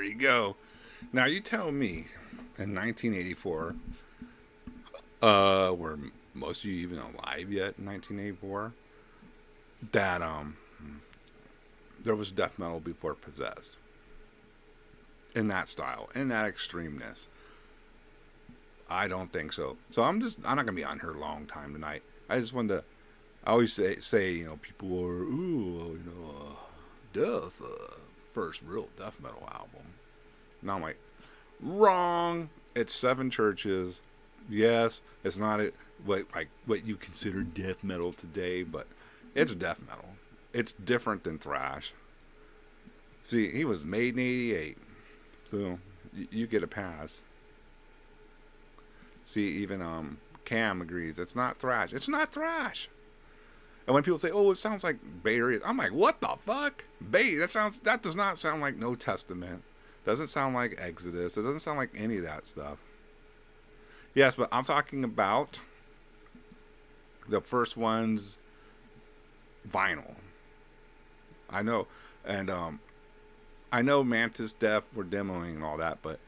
you go. Now you tell me, in 1984, were most of you even alive yet in 1984? That there was death metal before Possessed in that style, in that extremeness. I don't think so. So I'm not gonna be on here a long time tonight. I just wanted to. I always say people are death first real death metal album. And I'm like, wrong. It's Seven Churches. Yes, it's not what you consider death metal today, but it's death metal. It's different than thrash. See, he was made in '88, so you get a pass. See, even Cam agrees. It's not thrash. It's not thrash. And when people say, "Oh, it sounds like Bay Area," I'm like, "What the fuck? Bay? That does not sound like No Testament. Doesn't sound like Exodus. It doesn't sound like any of that stuff." Yes, but I'm talking about the first one's vinyl. I know, and I know Mantis Def were demoing and all that, but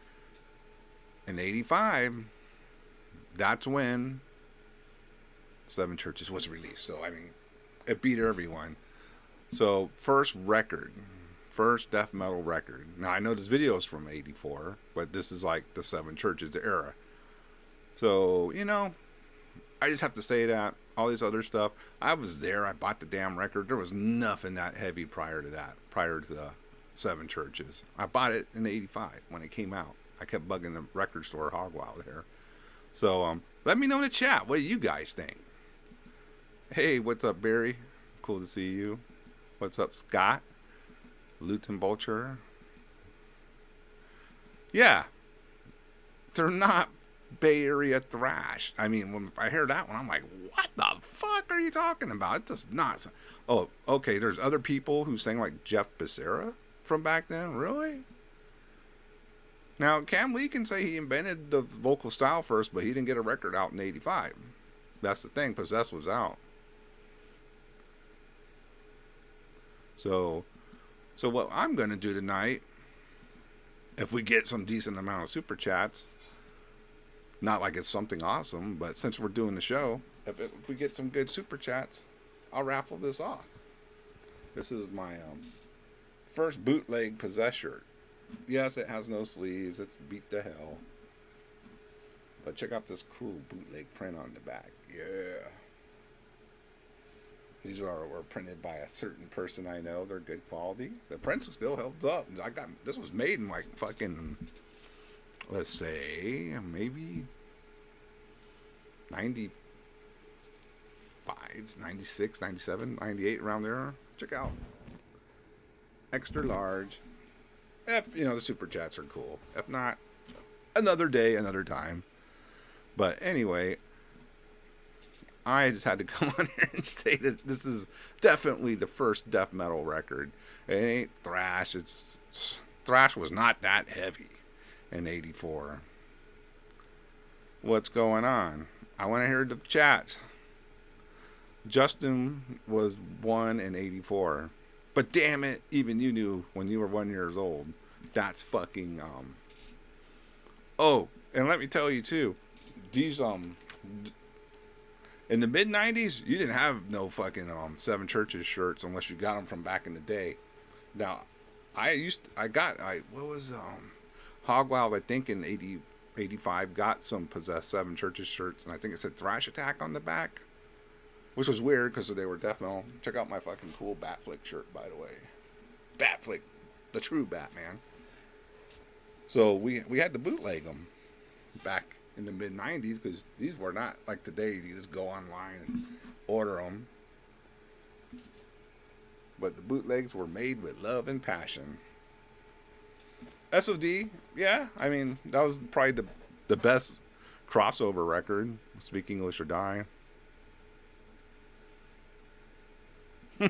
in '85, that's when Seven Churches was released. So I mean, it beat everyone. So first death metal record. Now I know this video is from '84, but this is like the Seven Churches era. So I just have to say that all this other stuff. I was there. I bought the damn record. There was nothing that heavy prior to that. Prior to the Seven Churches, I bought it in '85 when it came out. I kept bugging the record store Hogwild there. So let me know in the chat. What do you guys think? Hey, what's up, Barry? Cool to see you. What's up, Scott? Luton Vulture. Yeah, they're not Bay Area thrash. I mean, when I hear that one, I'm like, what the fuck are you talking about? It does not. Oh, okay. There's other people who sang like Jeff Becerra from back then. Really? Now, Cam Lee can say he invented the vocal style first, but he didn't get a record out in '85. That's the thing. Possessed was out. So what I'm gonna do tonight, if we get some decent amount of super chats, not like it's something awesome, but since we're doing the show, if we get some good super chats, I'll raffle this off. This is my first bootleg Possess shirt. Yes, it has no sleeves. It's beat to hell. But check out this cool bootleg print on the back. Yeah. These were printed by a certain person I know. They're good quality. The print still holds up. This was made in like fucking, let's say, maybe 95, 96, 97, 98, around there. Check out. Extra large. If, the super chats are cool. If not, another day, another time. But anyway, I just had to come on here and say that this is definitely the first death metal record. It ain't thrash. Thrash was not that heavy in '84. What's going on? I want to hear the chat. Justin was 1 in '84. But damn it, even you knew when you were 1 year old. That's fucking Oh, and let me tell you too, these in the mid '90s, you didn't have no fucking Seven Churches shirts unless you got them from back in the day. Now, what was Hogwild, I think in '85 got some Possessed Seven Churches shirts, and I think it said Thrash Attack on the back, which was weird because they were death metal. Check out my fucking cool Batflick shirt, by the way. Batflick, the true Batman. So we had to bootleg them back in the mid '90s because these were not like today. You just go online and order them. But the bootlegs were made with love and passion. SOD, yeah, I mean that was probably the best crossover record. Speak English or Die.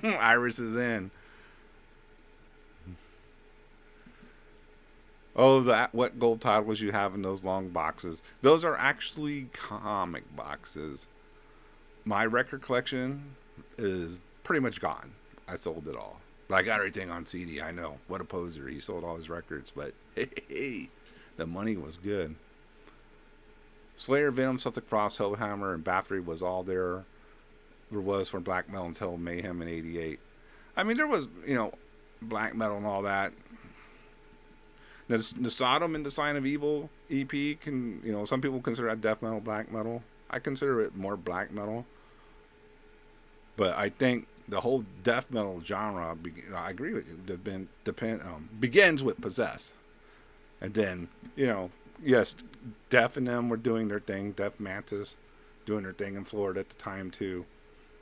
Iris is in. Oh, what gold titles you have in those long boxes. Those are actually comic boxes. My record collection is pretty much gone. I sold it all. But I got everything on CD. I know. What a poser. He sold all his records. But hey, the money was good. Slayer, Venom, Celtic Frost, Hellhammer, and Bathory was all there was for black metal until Mayhem in '88. I mean, there was, black metal and all that. Now, the Sodom and the Sign of Evil EP can, some people consider that death metal, black metal. I consider it more black metal. But I think the whole death metal genre, I agree with you, begins with Possessed. And then, yes, Death and them were doing their thing. Death Mantis doing their thing in Florida at the time, too.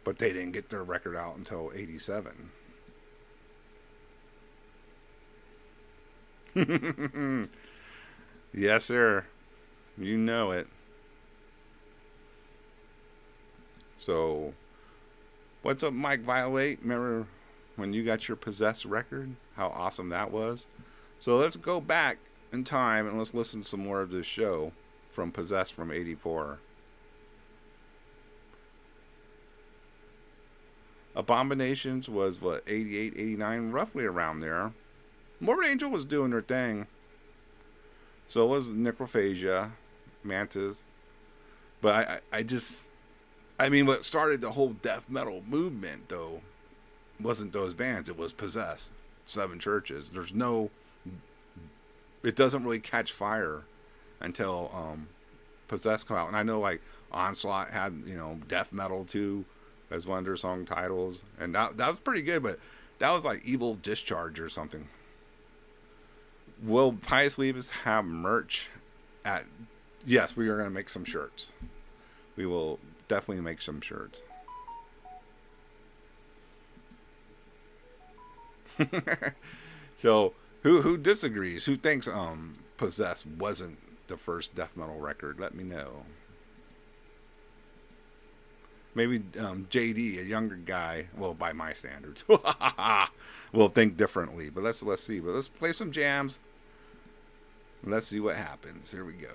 But they didn't get their record out until '87. Yes, sir. You know it. So, what's up, Mike Violate? Remember when you got your Possessed record? How awesome that was. So let's go back in time and let's listen to some more of this show from Possessed from '84. Abominations was, 88, 89, roughly around there. Morbid Angel was doing their thing. So was Necrophagia, Mantis. But what started the whole death metal movement, though, wasn't those bands. It was Possessed. 7 Churches. It doesn't really catch fire until Possessed come out. And I know, Onslaught had, death metal, too, as one of their song titles. And that was pretty good, but that was like Evil Discharge or something. Will Pious Leavis have merch at... Yes, we are going to make some shirts. We will definitely make some shirts. So, who disagrees? Who thinks Possessed wasn't the first death metal record? Let me know. Maybe JD, a younger guy, well, by my standards, will think differently. But let's see. But let's play some jams. Let's see what happens. Here we go.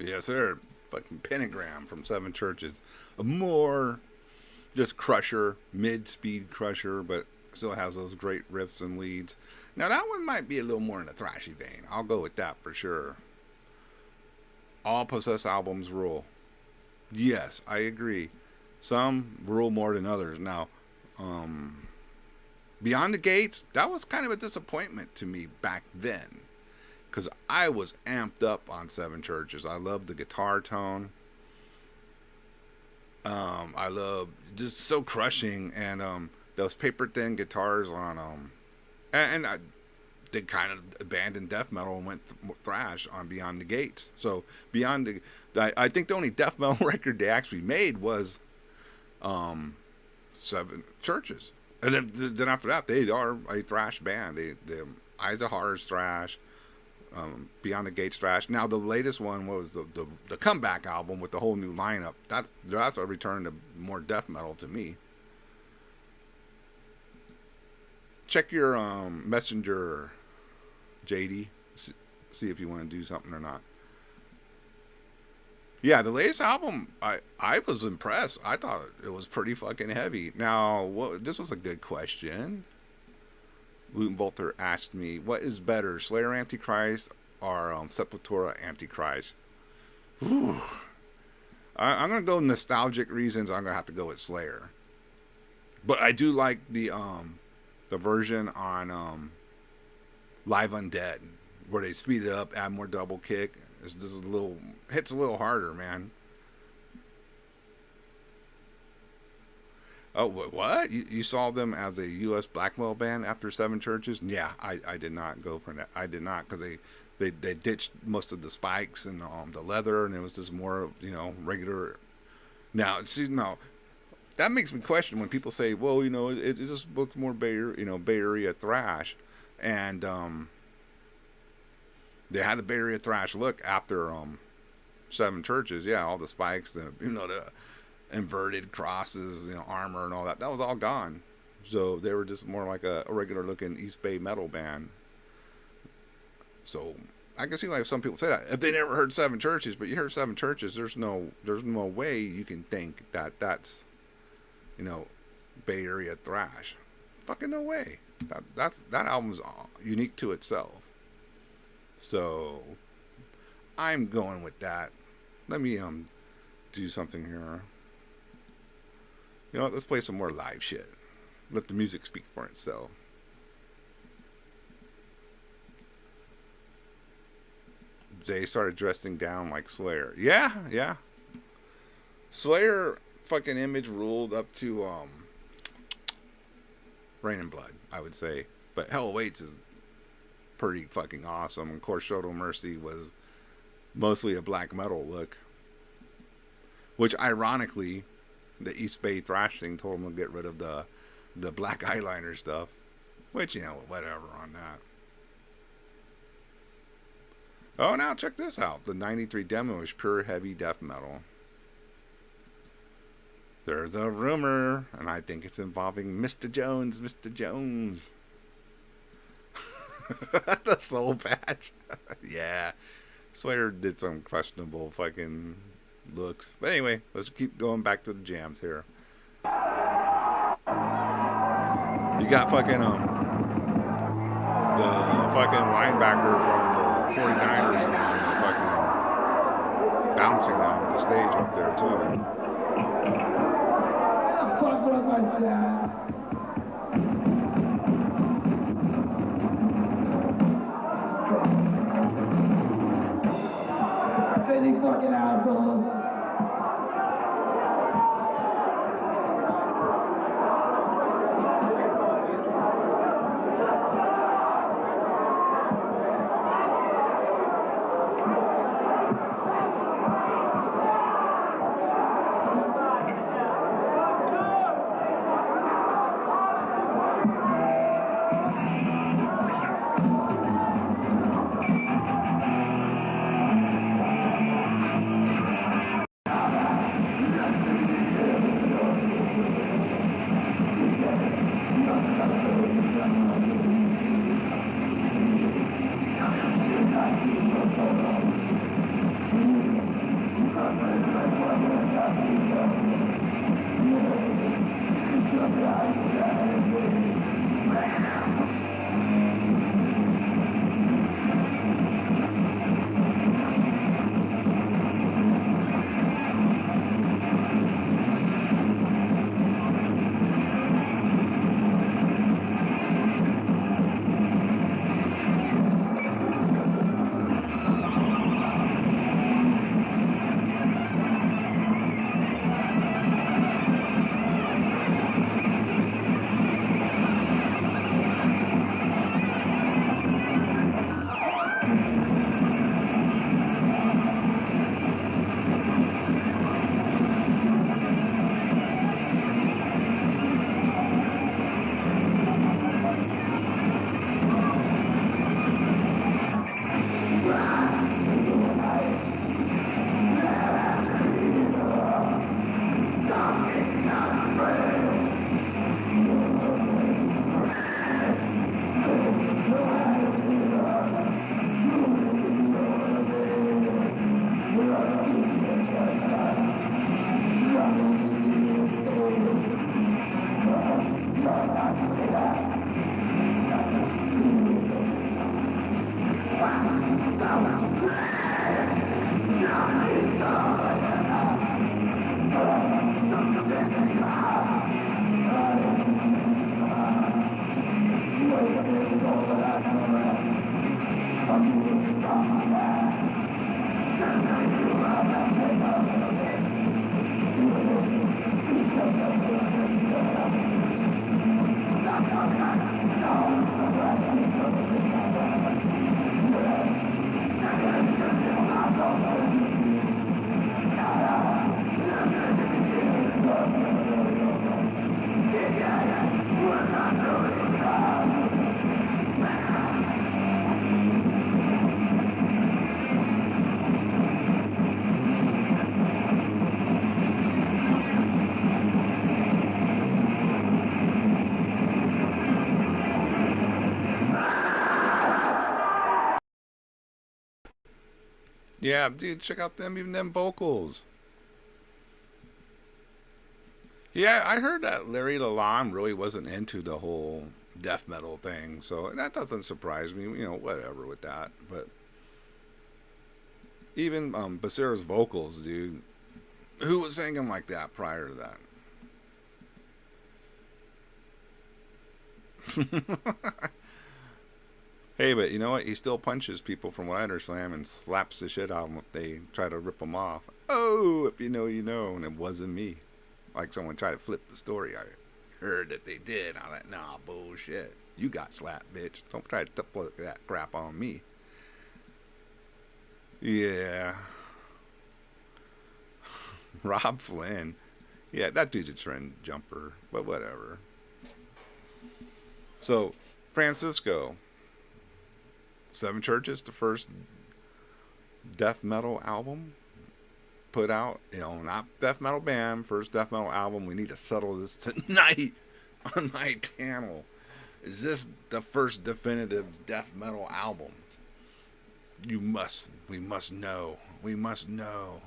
Yes, sir. Fucking Pentagram from Seven Churches. A more just crusher, mid-speed crusher, but still has those great riffs and leads. Now that one might be a little more in the thrashy vein. I'll go with that for sure. All Possessed albums rule. Yes, I agree. Some rule more than others. Now, Beyond the Gates, that was kind of a disappointment to me back then. Because I was amped up on Seven Churches. I loved the guitar tone. I love just so crushing, and those paper thin guitars on and I, they kind of abandoned death metal and went thrash on Beyond the Gates. So I think the only death metal record they actually made was Seven Churches, and then after that they are a thrash band. They Eyes of Horror's thrash. Beyond the Gates thrash. Now the latest one was the comeback album with the whole new lineup. That's a return to more death metal to me. Check your messenger, JD. See if you want to do something or not. Yeah, the latest album, I was impressed. I thought it was pretty fucking heavy. Now, this was a good question. Luton Volter asked me, what is better, Slayer Antichrist or Sepultura Antichrist? Whew. I'm going to go nostalgic reasons. I'm going to have to go with Slayer. But I do like the version on Live Undead, where they speed it up, add more double kick. It's just hits a little harder, man. Oh, what? You saw them as a U.S. black metal band after Seven Churches? Yeah, I did not go for that. I did not, because they ditched most of the spikes and the leather, and it was just more, regular. Now, see, no, that makes me question when people say, well, it just looks more Bay Area thrash, and they had the Bay Area thrash look after Seven Churches. Yeah, all the spikes, the inverted crosses, armor and all that. That was all gone. So they were just more like a regular looking East Bay metal band. So I can see like some people say that if they never heard Seven Churches, but you heard Seven Churches, there's no way you can think that that's Bay Area thrash. Fucking no way. That album's unique to itself. So I'm going with that. Let me do something here. You know what? Let's play some more live shit. Let the music speak for itself. They started dressing down like Slayer. Yeah. Slayer fucking image ruled up to Rain and Blood, I would say. But Hell Awaits is pretty fucking awesome. And of course, Show No Mercy was mostly a black metal look. Which ironically, the East Bay thrash thing told them to get rid of the black eyeliner stuff. Which, whatever on that. Oh, now check this out. The 93 demo is pure heavy death metal. There's a rumor, and I think it's involving Mr. Jones. The Soul Patch. Yeah. Slayer did some questionable fucking looks. But anyway, let's keep going back to the jams here. You got fucking the fucking linebacker from the 49ers fucking bouncing on the stage up there too. Fucking assholes. Yeah, dude, check out them, even them vocals. Yeah, I heard that Larry Lalonde really wasn't into the whole death metal thing, so that doesn't surprise me. You know, whatever with that. But even Becerra's vocals, dude, who was singing like that prior to that? Hey, but you know what? He still punches people from what I understand and slaps the shit out of them if they try to rip him off. Oh, if you know, you know. And it wasn't me. Like someone tried to flip the story. I heard that they did. I'm like, nah, bullshit. You got slapped, bitch. Don't try to put that crap on me. Yeah. Rob Flynn. Yeah, that dude's a trend jumper. But whatever. So, Francisco. Seven Churches, the first death metal album put out. You know, not death metal band, first death metal album. We need to settle this tonight on my channel. Is this the first definitive death metal album? We must know. We must know.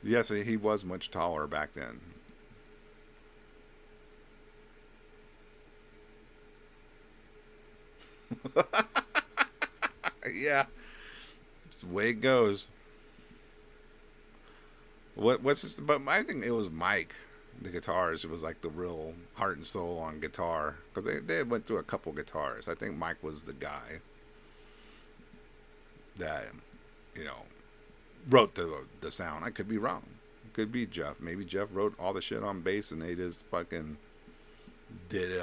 Yes, he was much taller back then. Yeah, it's the way it goes. What's this? But I think it was Mike, the guitars. It was like the real heart and soul on guitar because they went through a couple guitars. I think Mike was the guy that you know wrote the sound. I could be wrong. It could be Jeff. Maybe Jeff wrote all the shit on bass and they just fucking did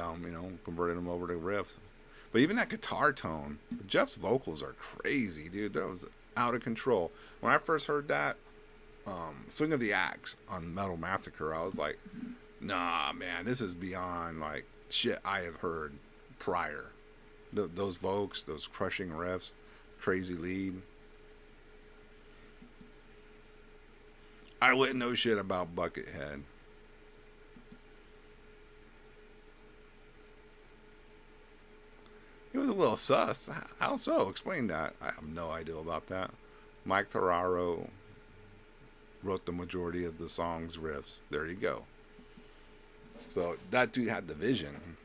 converted them over to riffs. But even that guitar tone, Jeff's vocals are crazy, dude. That was out of control. When I first heard that Swing of the Axe on Metal Massacre, I was like, nah, man, this is beyond like shit I have heard prior. Those vocals, those crushing riffs, crazy lead. I wouldn't know shit about Buckethead. He was a little sus. How so? Explain that. I have no idea about that. Mike Tararo wrote the majority of the song's riffs. There you go. So that dude had the vision.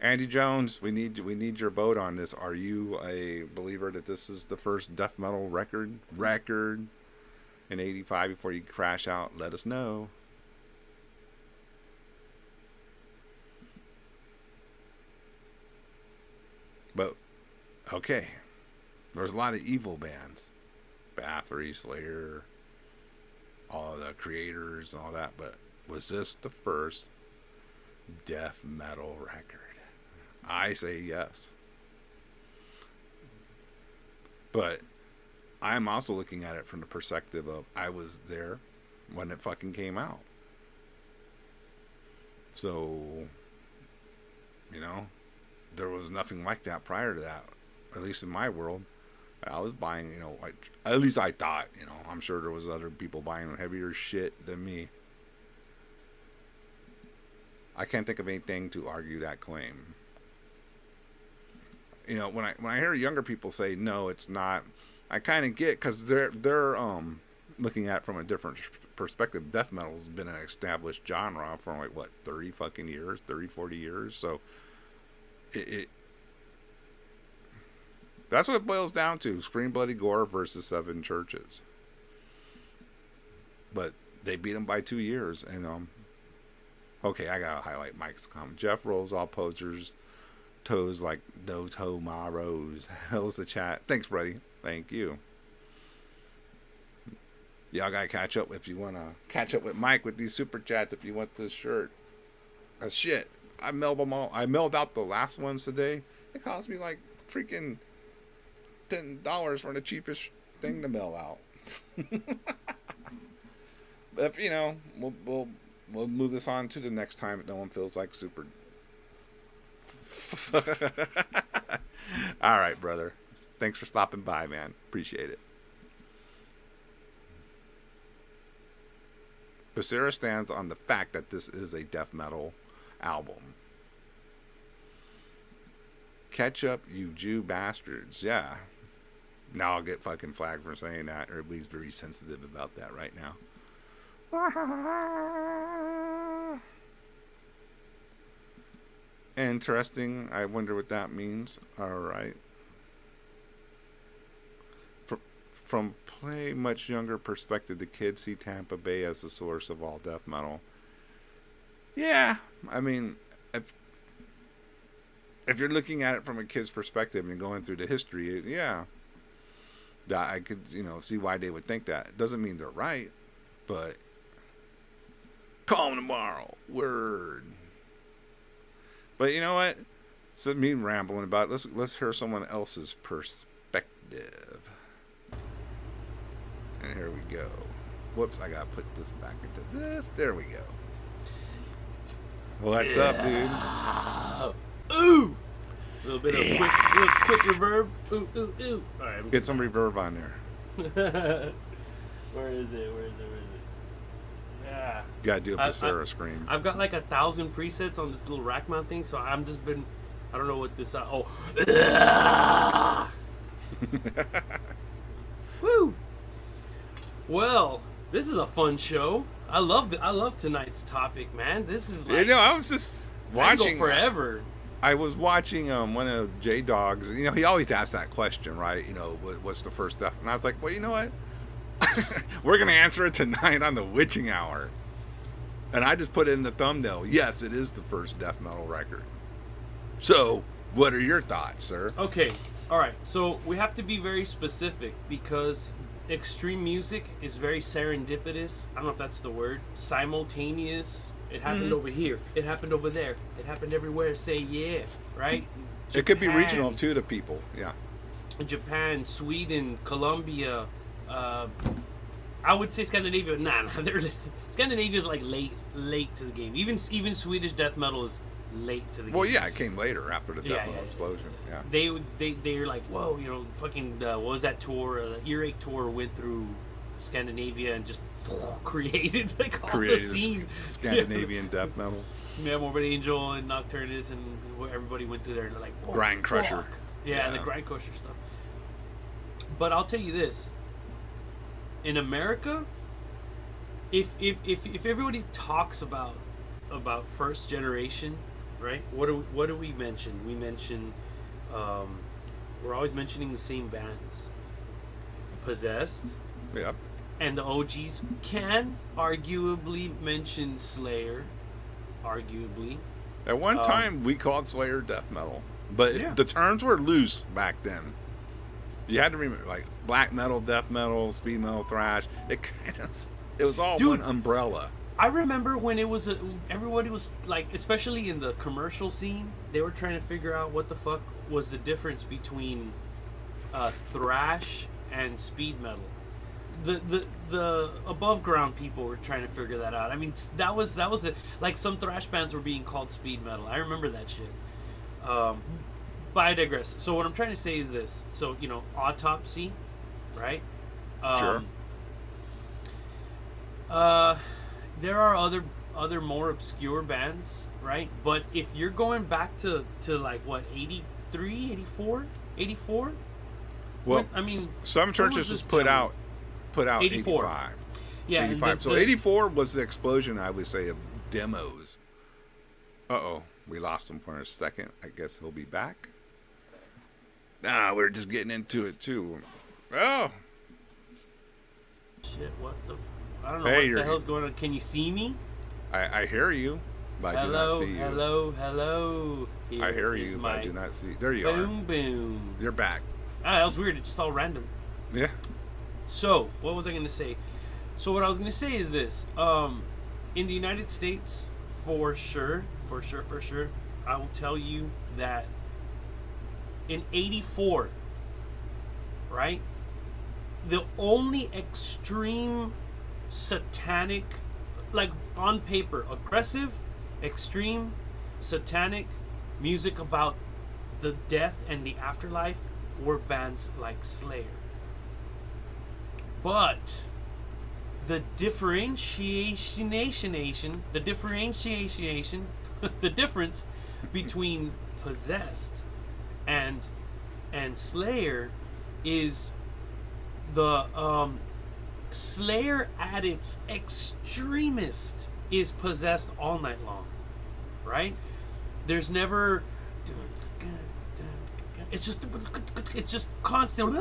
Andy Jones, we need your vote on this. Are you a believer that this is the first death metal record in '85 before you crash out? Let us know. But okay, there's a lot of evil bands, Bathory, Slayer, all the creators, and all that. But was this the first death metal record? I say yes. But I'm also looking at it from the perspective of I was there when it fucking came out. So, there was nothing like that prior to that, at least in my world. I was buying, at least I thought, I'm sure there was other people buying heavier shit than me. I can't think of anything to argue that claim. When I hear younger people say no, it's not, I kind of get because they're looking at it from a different perspective. Death metal's been an established genre for like what 30 fucking years, 30, 40 years. So it that's what it boils down to: Scream Bloody Gore versus Seven Churches. But they beat them by 2 years, and okay, I gotta highlight Mike's comment. Jeff rolls all posers toes like no toe ma rose. Hell's the chat. Thanks, buddy. Thank you. Y'all gotta catch up if you wanna catch up with Mike with these super chats if you want this shirt. Cause shit, I mailed them all. I mailed out the last ones today. It cost me like freaking $10 for the cheapest thing to mail out. But we'll move this on to the next time no one feels like super. All right, brother. Thanks for stopping by, man. Appreciate it. Becerra stands on the fact that this is a death metal album. Catch up, you Jew bastards. Yeah. Now I'll get fucking flagged for saying that. Everybody's very sensitive about that right now. Interesting. I wonder what that means. All right. From play much younger perspective, the kids see Tampa Bay as the source of all death metal. Yeah, I mean, if you're looking at it from a kid's perspective and going through the history, yeah, that I could see why they would think that. It doesn't mean they're right, but call them tomorrow. Word. But you know what? Instead of me rambling about it, let's hear someone else's perspective. And here we go. Whoops, I gotta put this back into this. There we go. What's up, dude? Ooh! A little bit of quick reverb. Ooh, ooh, ooh. All right, Get some reverb on there. Where is it? Yeah. You gotta do a Pacera scream. I've got like 1,000 presets on this little rack mount thing, so I'm just been. I don't know what this. Oh. Woo! Well, this is a fun show. I love tonight's topic, man. This is like. I was just watching forever. I was watching one of J Dog's. He always asks that question, right? What's the first death? And I was like, well, you know what? We're gonna answer it tonight on the Witching Hour. And I just put it in the thumbnail. Yes, it is the first death metal record. So, what are your thoughts, sir? Okay, all right. So we have to be very specific because extreme music is very serendipitous. I don't know if that's the word. Simultaneous. It happened over here. It happened over there. It happened everywhere. Say yeah, right? Japan, it could be regional too to people. Yeah. Japan, Sweden, Colombia. I would say Scandinavia. Nah. Scandinavia is like late to the game. Even Swedish death metal is late to the game. Well, yeah, it came later after the death metal explosion. Yeah. They're like, whoa, fucking what was that tour? The Earache tour went through Scandinavia and just created all the scene. Scandinavian death metal. Yeah, Morbid Angel and Nocturnus and everybody went through there and they're like, Grind Crusher. Yeah, the Grind Crusher stuff. But I'll tell you this. In America, if everybody talks about first generation, right? What do we mention? We mention we're always mentioning the same bands. Possessed. Yep. And the OGs can arguably mention Slayer. Arguably. At one time, we called Slayer death metal, but the terms were loose back then. You had to remember, like black metal, death metal, speed metal, thrash. It was all one umbrella. I remember when it was everybody was like, especially in the commercial scene, they were trying to figure out what the fuck was the difference between thrash and speed metal. The above ground people were trying to figure that out. I mean, that was it. Like some thrash bands were being called speed metal. I remember that shit. But I digress. So what I'm trying to say is this. So Autopsy, right? Sure. There are other more obscure bands, right? But if you're going back to like what 83, 84? Well, I mean, some churches just put out 85. Yeah, 85. So 84 was the explosion, I would say, of demos. We lost him for a second. I guess he'll be back. We're just getting into it too. Oh. Shit, what the... I don't know what the hell's going on. Can you see me? I hear you, but I do not see you. Hello. I hear you, but I do not see you. There you are. Boom. You're back. That was weird. It's just all random. Yeah. So, what was I going to say? So, what I was going to say is this. In the United States, for sure, I will tell you that in 84, right? The only extreme satanic, like on paper, aggressive, extreme, satanic music about the death and the afterlife were bands like Slayer. But the differentiation, the difference between Possessed and Slayer is the Slayer at its extremist is possessed all night long, right? There's never, it's just constant.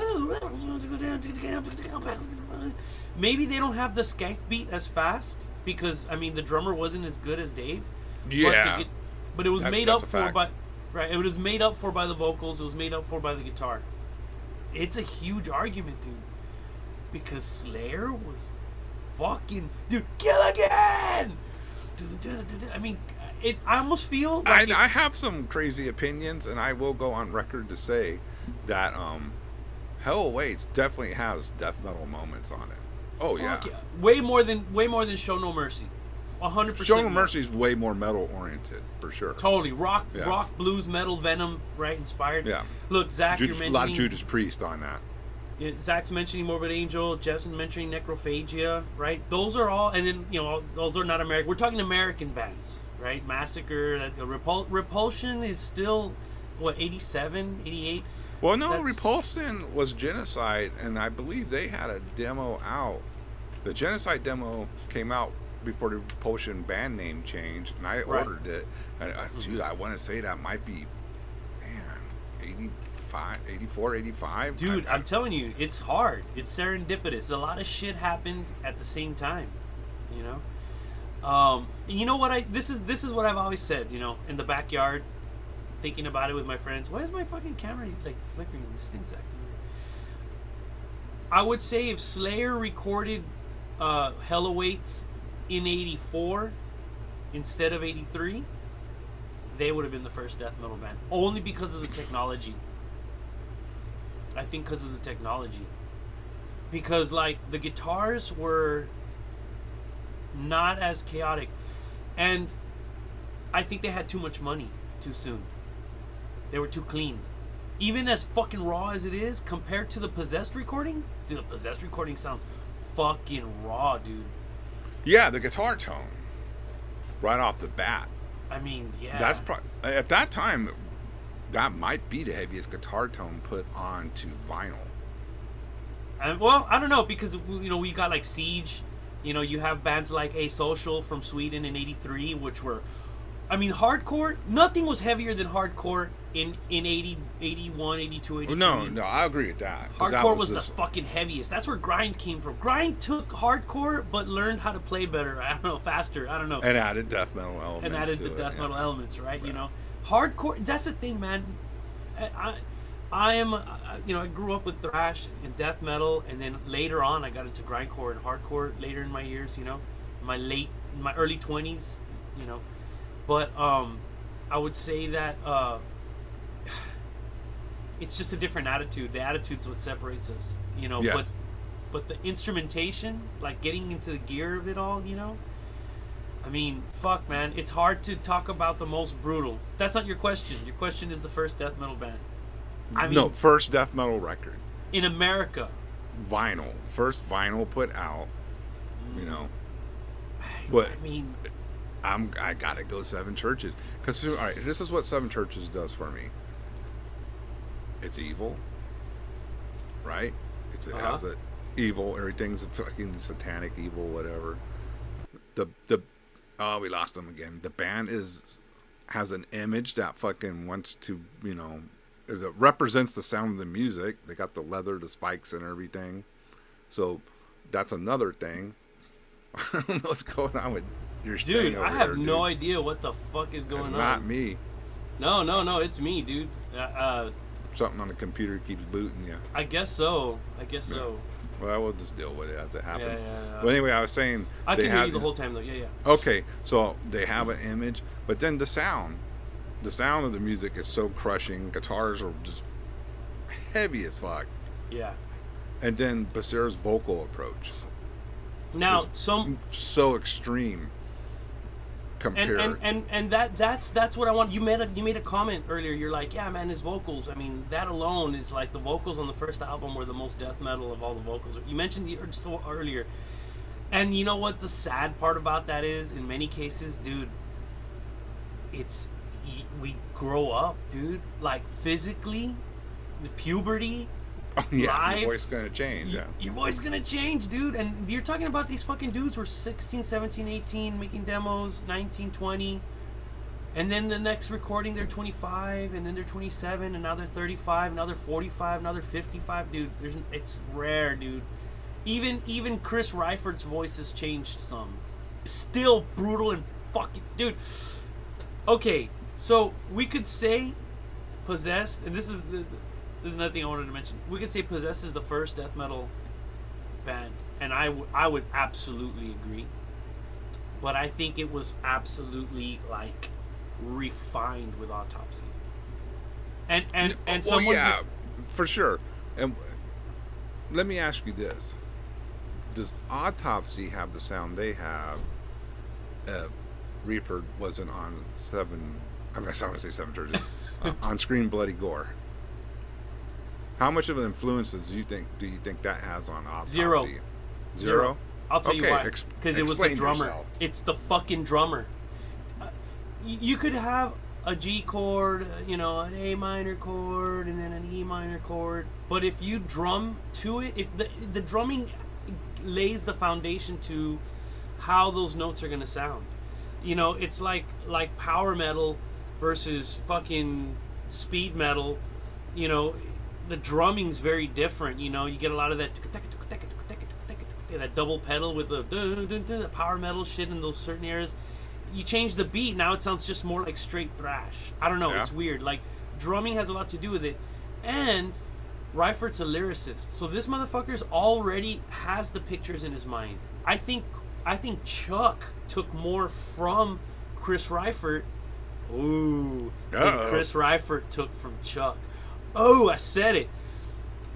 Maybe they don't have the skank beat as fast because I mean the drummer wasn't as good as Dave. Yeah, but it was made up that's a for fact. by, right? It was made up for by the vocals. It was made up for by the guitar. It's a huge argument, dude, because Slayer was fucking dude. Kill again. I mean, I almost feel like I have some crazy opinions, and I will go on record to say that Hell Awaits definitely has death metal moments on it. Oh yeah. way more than Show No Mercy. 100%. Show No Mercy is way more metal oriented for sure. Totally rock, Yeah. rock, blues, metal, Venom, right? Inspired. Yeah. Look, Zach, you're A mentioning lot of Judas Priest on that. Zach's mentioning Morbid Angel. Jeff's mentioning Necrophagia, right? Those are all, and then those are not American. We're talking American bands, right? Massacre, Repulsion is still what 87, 88. Well, no, That's- Repulsion was Genocide, and I believe they had a demo out. The Genocide demo came out before the Repulsion band name changed, and I Right. ordered it. And dude, I want to say that might be, man, 85, 84, 85. Dude, I'm telling you, it's hard. It's serendipitous. A lot of shit happened at the same time, you know. You know what? This is what I've always said. You know, in the backyard, thinking about it with my friends. Why is my fucking camera like flickering? This thing's acting weird. I would say if Slayer recorded Hell Awaits in '84 instead of '83, they would have been the first death metal band. Only because of the technology. I think because of the technology. Because, like, the guitars were not as chaotic. And I think they had too much money too soon. They were too clean. Even as fucking raw as it is, compared to the Possessed recording, dude, the Possessed recording sounds fucking raw, dude. Yeah, the guitar tone, right off the bat. I mean, yeah. That's at that time, that might be the heaviest guitar tone put onto vinyl. And, well, I don't know, because we got like Siege. You have bands like A Social from Sweden in '83, which were, I mean, hardcore. Nothing was heavier than hardcore in 80, 81, 82, 83. No, I agree with that. 'Cause that Hardcore was just- the fucking heaviest. That's where grind came from. Grind took hardcore, but learned how to play better. I don't know, faster. I don't know. and added death metal elements. And added to the it, death yeah. metal elements, right? Hardcore. That's the thing, man. I am, I grew up with thrash and death metal, and then later on, I got into grindcore and hardcore later in my years. My early 20s, But I would say that it's just a different attitude. The attitude's what separates us, Yes. But the instrumentation, like getting into the gear of it all, I mean, fuck, man. It's hard to talk about the most brutal. That's not your question. Your question is the first death metal band. I mean, No, first death metal record. in America. Vinyl. First vinyl put out. But I mean, I gotta go Seven Churches. Because, all right, this is what Seven Churches does for me. It's evil. Right? It has a evil. Everything's fucking satanic evil, whatever. We lost them again. The band has an image that fucking wants to, it represents the sound of the music. They got the leather, the spikes, and everything. So that's another thing. I don't know what's going on with your thing dude, over I have there, no dude. idea what the fuck is going It's on. not me. No, it's me, dude. Something on the computer keeps booting you. I guess so. Well, we'll just deal with it as it happens. Yeah. But anyway, I was saying I they can hear have you the whole time, though. Yeah. Okay, so they have an image, but then the sound of the music is so crushing. Guitars are just heavy as fuck. Yeah. And then Becerra's vocal approach Now, is some so extreme compared. and that's what I want. You made a comment earlier. You're like, yeah, man, his vocals. I mean, that alone is like the vocals on the first album were the most death metal of all the vocals. You mentioned earlier, and you know what the sad part about that is? In many cases, dude, we grow up, dude. Like physically, the puberty. Oh, yeah, live, your voice is going to change, yeah. your voice is gonna change, dude. And you're talking about these fucking dudes were 16, 17, 18, making demos, 19, 20. And then the next recording, they're 25, and then they're 27, and now they're 35, now they're 45, now they're 55. Dude, it's rare, dude. Even Chris Reifert's voice has changed some. Still brutal and fucking... Dude, okay, so we could say Possessed, and this is another thing I wanted to mention. We could say Possessed is the first death metal band, and I would absolutely agree. But I think it was absolutely, like, refined with Autopsy. And well, someone... yeah, for sure. And let me ask you this. Does Autopsy have the sound they have if Reefer wasn't on I'm going to say Seven Churches, on Scream Bloody Gore? How much of an influence do you think that has on Autopsy? Zero? I'll tell you why. Because it was the drummer. Yourself. It's the fucking drummer. You could have a G chord, an A minor chord, and then an E minor chord. But if you drum to it, if the drumming lays the foundation to how those notes are gonna sound. It's like power metal versus fucking speed metal. The drumming's very different. You get a lot of that double pedal with the power metal shit in those certain areas. You change the beat, now it sounds just more like straight thrash. I don't know, Yeah. It's weird. Like, drumming has a lot to do with it. And Reifert's a lyricist. So this motherfucker's already has the pictures in his mind. I think Chuck took more from Chris Reifert. Ooh. Than Chris Reifert took from Chuck. Oh, I said it.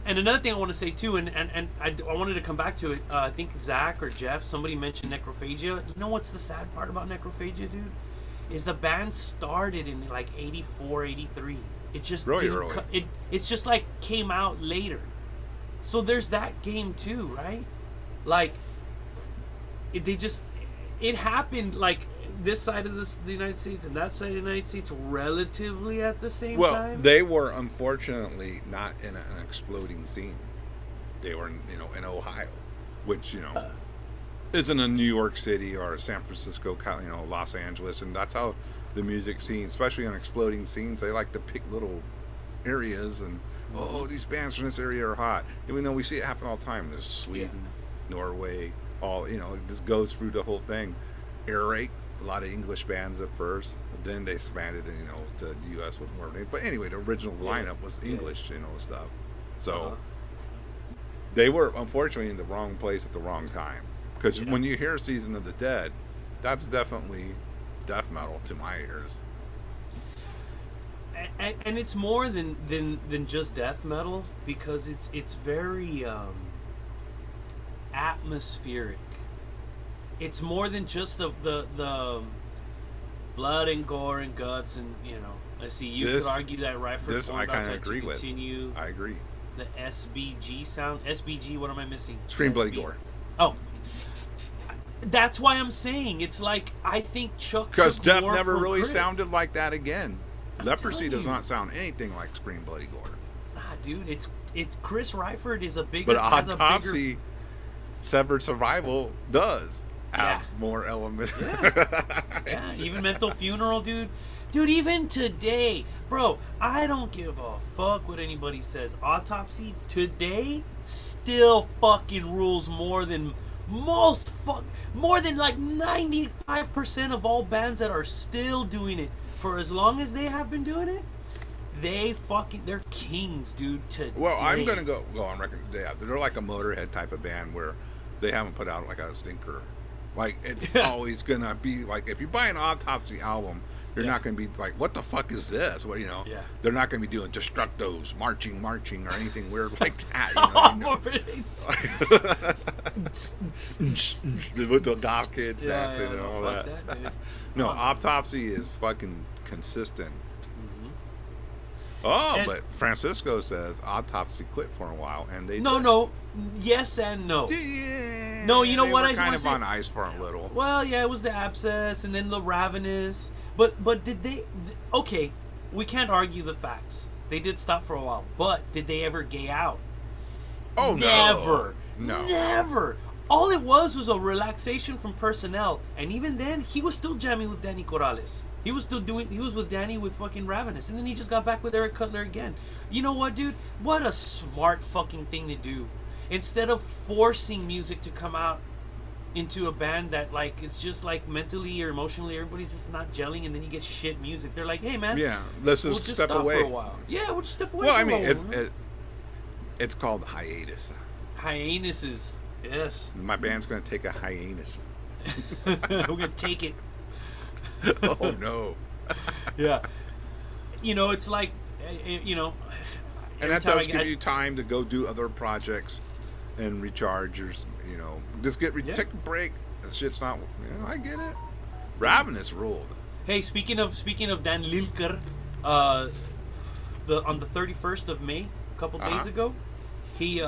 And another thing I want to say too, and I wanted to come back to it. I think Zach or Jeff, somebody mentioned Necrophagia. You know what's the sad part about Necrophagia, dude? Is the band started in like 84, 83. It just really didn't early. It's just like came out later. So there's that game too, right? Like it happened like this side of the United States and that side of the United States relatively at the same time. Well, they were unfortunately not in an exploding scene. They were, in Ohio, which, isn't a New York City or a San Francisco, Los Angeles, and that's how the music scene, especially on exploding scenes, they like to pick little areas and these bands from this area are hot. And we see it happen all the time. There's Sweden, Norway, this goes through the whole thing. Air Raid. A lot of English bands at first, then they expanded, to the U.S. with more. But anyway, the original lineup was English, stuff. So they were unfortunately in the wrong place at the wrong time. Because when you hear Season of the Dead, that's definitely death metal to my ears. And it's more than just death metal because it's very atmospheric. It's more than just the blood and gore and guts and I see you could argue that Reifert I kind of agree with. I agree. The SBG sound. SBG, what am I missing? Scream Bloody Gore. Oh. That's why I'm saying it's like I think Chuck because death more never from really Chris. sounded like that again. I'm Leprosy does telling you. not sound anything like Scream Bloody Gore. Dude, it's Chris Reifert is a bigger. But Autopsy, Severed Survival does have more elements. Yeah, even Mental Funeral, dude. Dude, even today, bro, I don't give a fuck what anybody says. Autopsy today still fucking rules more than more than like 95% of all bands that are still doing it for as long as they have been doing it. They're kings, dude. Today. Well, I'm gonna go on record. They're like a Motorhead type of band where they haven't put out like a stinker. Like it's always gonna be like if you buy an Autopsy album, you're not gonna be like, what the fuck is this? Well, they're not gonna be doing Destructos, marching, or anything weird like that. With the Doc Kids dancing and all that. No, Autopsy is fucking consistent. Oh, but Francisco says Autopsy quit for a while, and they No, yes and no. Yeah, no, you know they what? were I kind wanna of say, on ice for a little. Well, yeah, it was the Abscess, and then the Ravenous. But did they? Okay, we can't argue the facts. They did stop for a while, but did they ever gay out? Oh, Never. No. Never. All it was a relaxation from personnel, and even then, he was still jamming with Danny Corrales. He was with Danny with fucking Ravenous, and then he just got back with Eric Cutler again. You know what, dude? What a smart fucking thing to do. Instead of forcing music to come out into a band that, like, it's just, like, mentally or emotionally, everybody's just not gelling, and then you get shit music. They're like, hey, man. Yeah, let's we'll just step stop away. for a while. Yeah, we'll just step away Well, for I a mean, while. it's called hiatus. Hiatuses. Yes. My band's going to take a hiatus. We're going to take it. Oh, no. Yeah. You know, it's like, you know. And that does give you time to go do other projects and recharge your, you know, just take a break. That shit's not, you know, I get it. Ravenous ruled. Hey, speaking of Dan Lilker, on the 31st of May, a couple days ago, he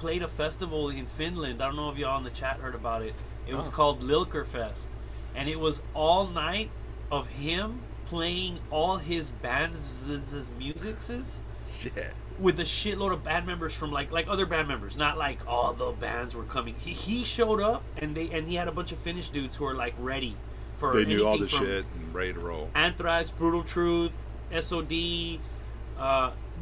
played a festival in Finland. I don't know if y'all in the chat heard about it. It was called Lilker Fest, and it was all night of him playing all his band's musics. Shit. With a shitload of band members from like other band members, not like all the bands were coming. He showed up and he had a bunch of Finnish dudes who were like ready for. They knew all the shit and ready to roll. Anthrax, Brutal Truth, SOD.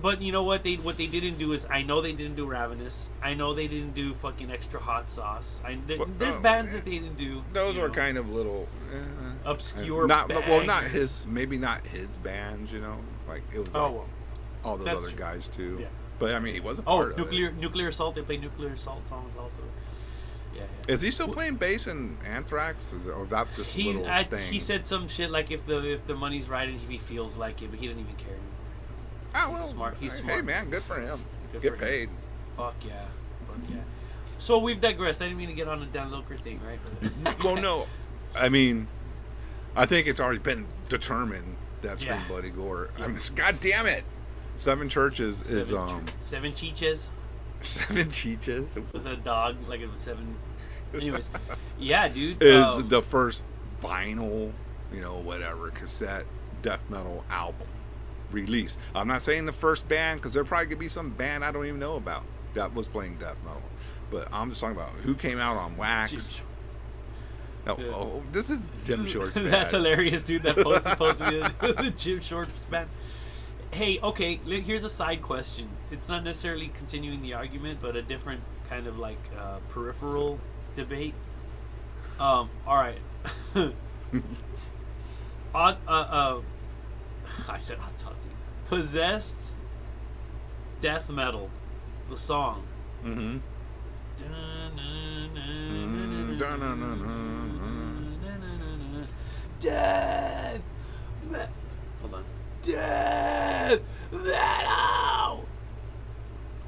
But you know what they didn't do is, I know they didn't do Ravenous. I know they didn't do fucking Extra Hot Sauce. There's bands that they didn't do. Those are kind of little obscure. Not his. Maybe not his bands. You know, like it was. Like, all those other guys too. Yeah. But I mean, he was a part of it. Nuclear Assault. They play Nuclear Assault songs also. Yeah. Is he still playing bass in Anthrax, or that just a little thing? He said some shit like if the money's right and if he feels like it, but he didn't even care anymore. Ah, well, He's smart. Hey man, good for him. Good Get for paid. Him. Fuck yeah. So we've digressed. I didn't mean to get on the Dan Lilker thing, right? Well, no. I mean, I think it's already been determined that's been Buddy Gore. I mean, God damn it. Seven Churches is Seven Chiches. Seven Chiches With a dog, like it was seven. Anyways, yeah, dude. Is the first vinyl, you know, whatever, cassette death metal album released. I'm not saying the first band, because there probably could be some band I don't even know about that was playing death metal. But I'm just talking about who came out on wax. Oh, this is Jim Shorts band. That's hilarious, dude. That posted the Jim Shorts band. Hey, okay, here's a side question. It's not necessarily continuing the argument, but a different kind of like peripheral debate. All right. I said Autopsy. Possessed death metal, the song. Mm-hmm. Death. Hold on. Death metal.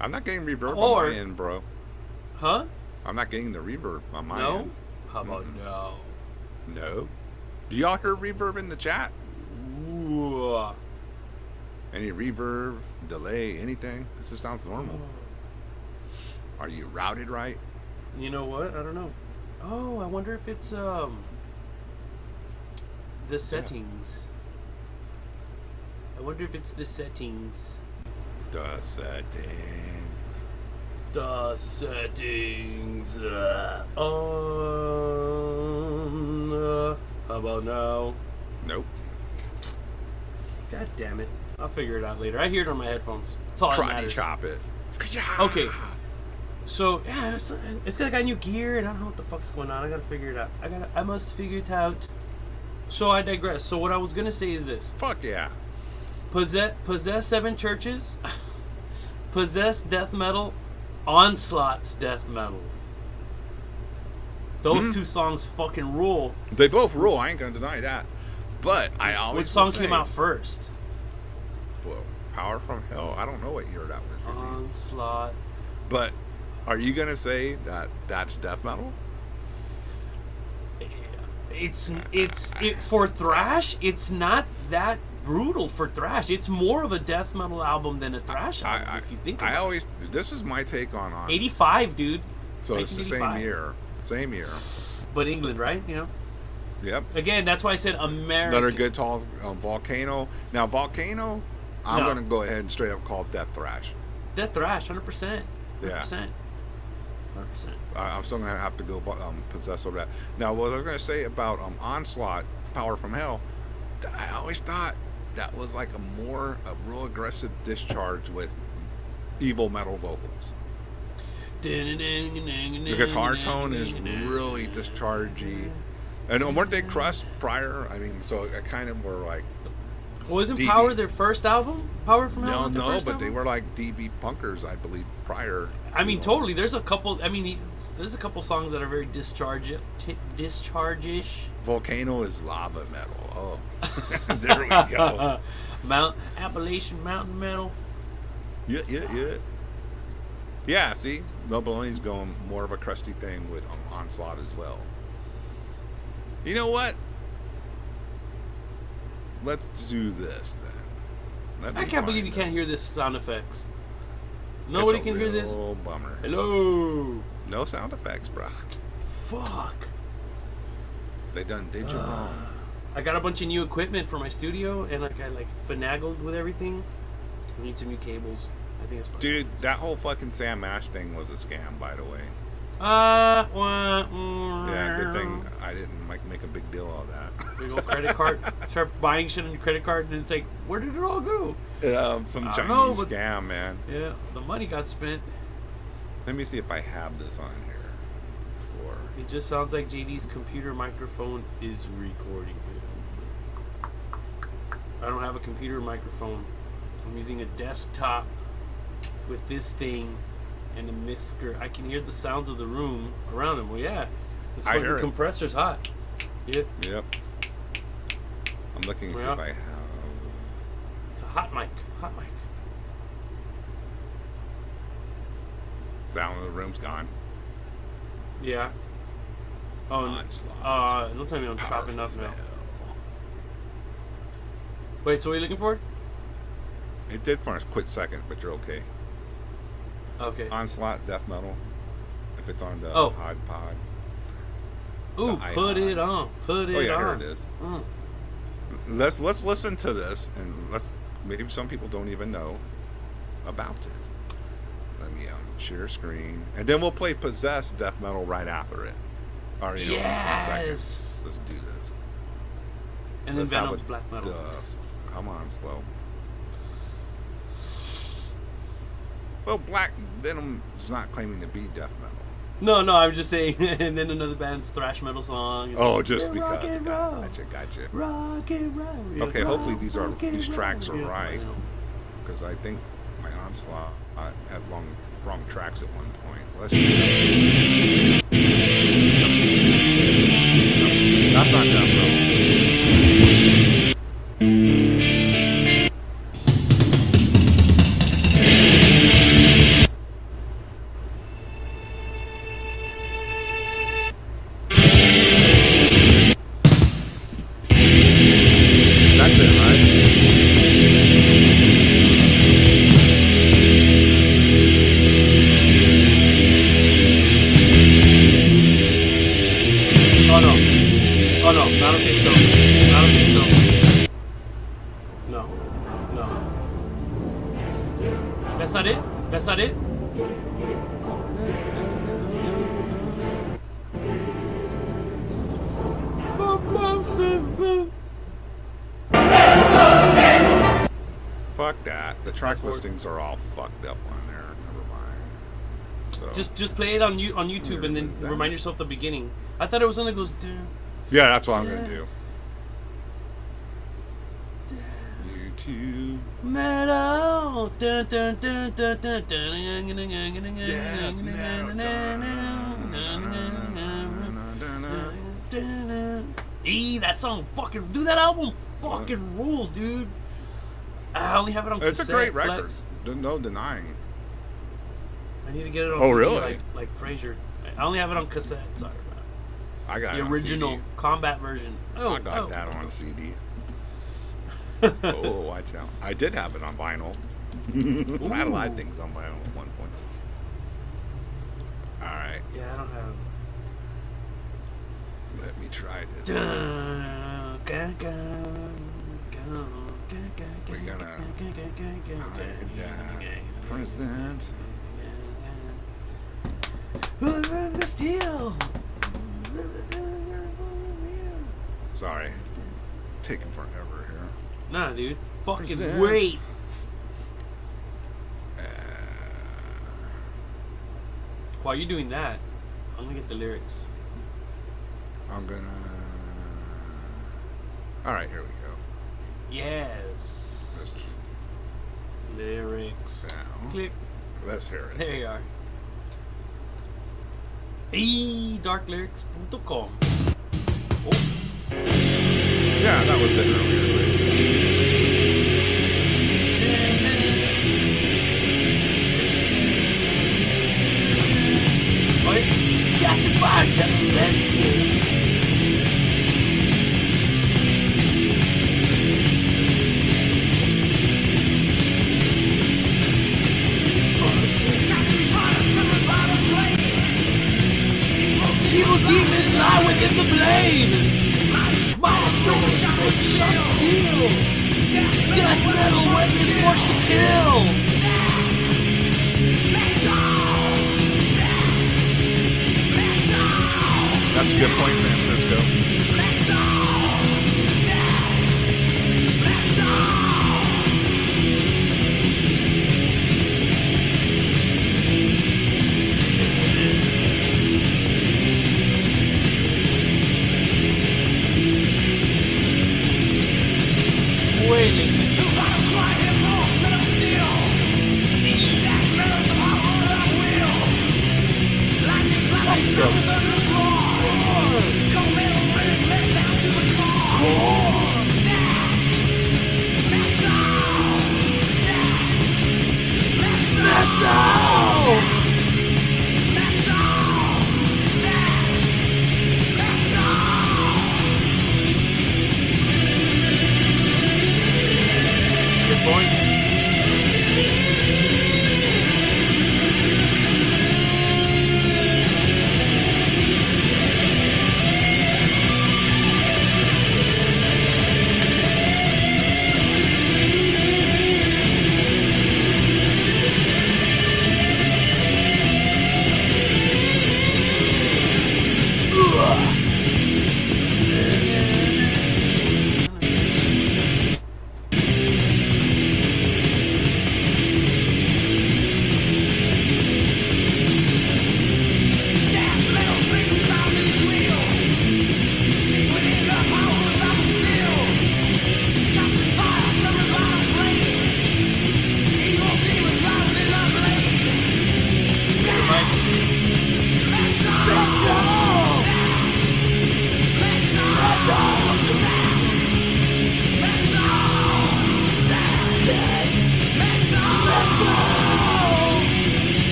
I'm not getting reverb on my end, bro. Huh? I'm not getting the reverb on my end. How about no? No. Do y'all hear reverb in the chat? Ooh. Any reverb, delay, anything? This just sounds normal. Are you routed right? You know what? I don't know. Oh, I wonder if it's the settings. I wonder if it's the settings. The settings. The settings. How about now? Nope. God damn it. I'll figure it out later. I hear it on my headphones. That's all that matters. Chop it. Okay. So, yeah, it's got new gear, and I don't know what the fuck's going on. I gotta figure it out. I must figure it out. So I digress. So what I was gonna say is this. Fuck yeah. Possess Seven Churches. Possess death metal. Onslaught's death metal. Those two songs fucking rule. They both rule. I ain't gonna deny that. But I always Which song came out first? Well, Power from Hell. I don't know what year that was released. Onslaught. But are you gonna say that that's death metal? It's for thrash. It's not that brutal for thrash. It's more of a death metal album than a thrash album, if you think about it. This is my take on 85, dude. So it's the same year. Same year. But England, right? You know? Yep. Again, that's why I said American. Another good tall Volcano. Now, Volcano, I'm going to go ahead and straight up call it death thrash. Death thrash, 100%. Yeah. 100%. 100%. I'm still gonna have to go possess over that. Now, what I was gonna say about Onslaught, Power from Hell, I always thought that was like a real aggressive discharge with evil metal vocals. The guitar tone is really dischargey. And weren't they crust prior? I mean, so it kind of were like. Wasn't DB. Power their first album? Power from Hell? No, first but album? they were like DB punkers, I believe, prior. I mean, totally. There's a couple. I mean, there's a couple songs that are very discharge-ish. Volcano is lava metal. Oh, there we go. Appalachian Mountain Metal. Yeah. Yeah, see, No Baloney's going more of a crusty thing with Onslaught as well. You know what? Let's do this then. I can't believe you can't hear this sound effects. Nobody can hear this. Oh, bummer. Hello. No sound effects, bro. Fuck. They done did you wrong. I got a bunch of new equipment for my studio, and I finagled with everything. I need some new cables. I think it's Dude, that whole fucking Sam Ash thing was a scam, by the way. Yeah, Yeah, good thing I didn't make a big deal of that. Big old credit card. Start buying shit on your credit card, and it's like, where did it all go? Some I Chinese don't know, but- scam, man. Yeah, the money got spent. Let me see if I have this on here. It just sounds like JD's computer microphone is recording. I don't have a computer microphone. I'm using a desktop with this thing and a mixer. I can hear the sounds of the room around him. Well, yeah, this I fucking hear it. compressor's hot. Yep, Yep. I'm looking to see Yeah. if I have. it's a hot mic. Hot mic. Sound of the room's gone. Yeah. Oh, Onslaught. don't tell me I'm chopping Powerful up now. spell. Wait, so what are you looking for? It did for a quick second, but you're okay. Okay. Onslaught, death metal. If it's on the Oh. Hod Pod. Ooh, the put ion. it on. Put it Oh yeah, on. here it is. Mm. Let's listen to this, and maybe some people don't even know about it. Let me share screen, and then we'll play Possessed death metal right after it. Or in a second. Yes. Let's do this. And then Let's have Venom's it black metal. does. Come on, slow. Well, Black Venom is not claiming to be death metal. No, I'm just saying. And then another band's thrash metal song. Oh, just Yeah, rock because. and roll. Gotcha. Rock and roll. Okay, hopefully these Rock tracks are and roll. right. Yeah, Because I think my Onslaught had wrong tracks at one point. That's not death metal. That's it, right? Oh no, I don't think so. No. That's not it? Fuck that. The track Fast forward. listings are all fucked up on there. Never mind. So, Just play it on YouTube and then remind yourself the beginning. I thought it was only goes dun, yeah, that's what I'm gonna do. YouTube. metal. Dun, dun, dun, dun, dun, dun. That song fucking that album fucking rules, dude. I only have it on It's a cassette, great record. Flex. No denying. I need to get it on Oh, CD really? like Frasier. I only have it on cassette. Sorry about it. I got The it on original CD. combat version. Oh, I got that on CD. Oh, watch out. I did have it on vinyl. I had a lot of things on vinyl at one point. Alright, Yeah, I don't have. let me try this. We're gonna hide that present. Steal. Sorry, taking forever here. Nah, dude. Fucking Present. wait. While you're doing that, I'm gonna get the lyrics. I'm gonna. All right, here we go. Yes. Lyrics. Now, Click. let's hear it. There you are. darklyrics.com. Oh. Yeah, that was it earlier. What? Got the bartender. Let's go. Evil demons lie within the blade. My soul shot steel. Death metal weapon forced to kill. That's a good point, Francisco. Waiting. Good point.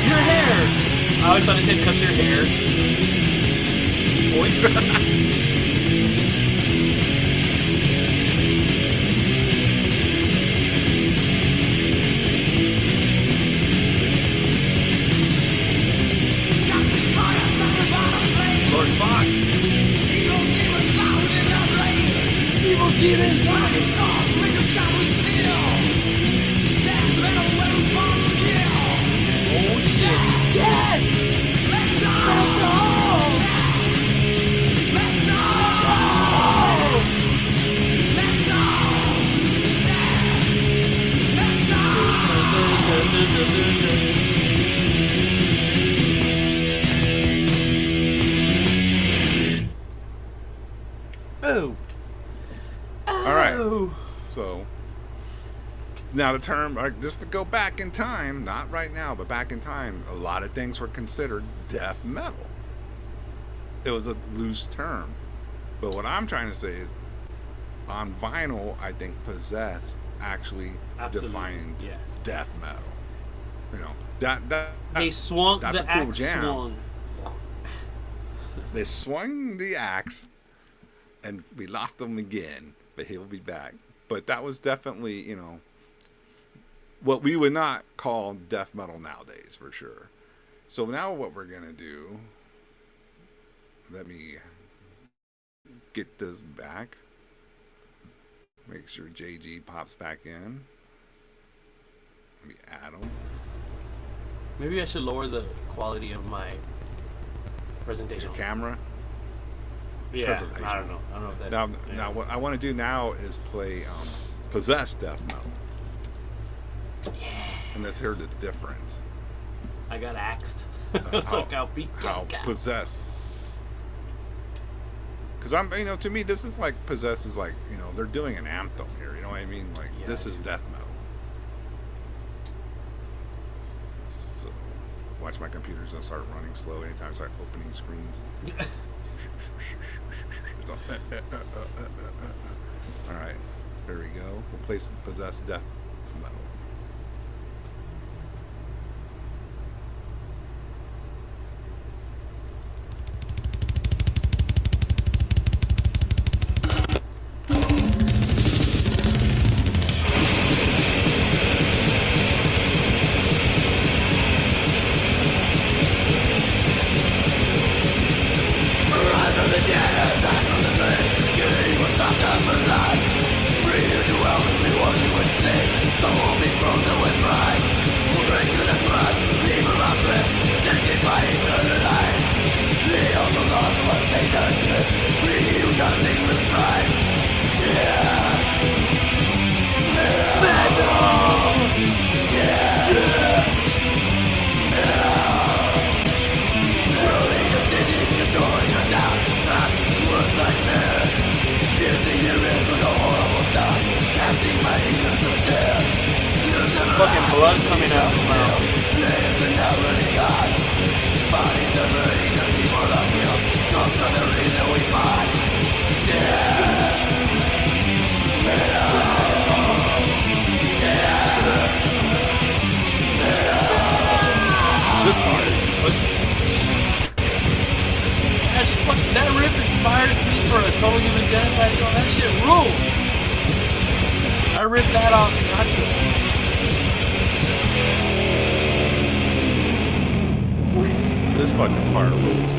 Your hair! I always thought it said cut your hair. Boy. Lord Fox. Evil demons! Oh shit! Dead! Oh. All right. Oh. So now the term, just to go back in time, not right now, but back in time, a lot of things were considered death metal. It was a loose term. But what I'm trying to say is, on vinyl, I think Possessed actually Absolutely. defined Yeah. death metal. You know, that They swung, that's the a cool axe jam. swung. They swung the axe, and we lost him again, but he'll be back. But that was definitely, you know, what we would not call death metal nowadays, for sure. So now what we're going to do, let me get this back. Make sure JG pops back in. Maybe Adam. Maybe I should lower the quality of my Your presentation. camera. Yeah, presentation. I don't know. I don't know if that. Now what I want to do now is play Possessed death metal. Yeah. And let's hear the difference. I got axed. How Possessed. Because to me, this is like Possessed is like, they're doing an anthem here. You know what I mean? Like, Yeah, this is death metal. So, watch my computer's gonna start running slow anytime I start opening screens. It's all, all right, there we go. We'll play some Possessed death metal. Fucking blood coming out of his mouth. This part. That riff inspired me for a Total Human Genocide song. That shit rules. I ripped that off. This fucking part rules.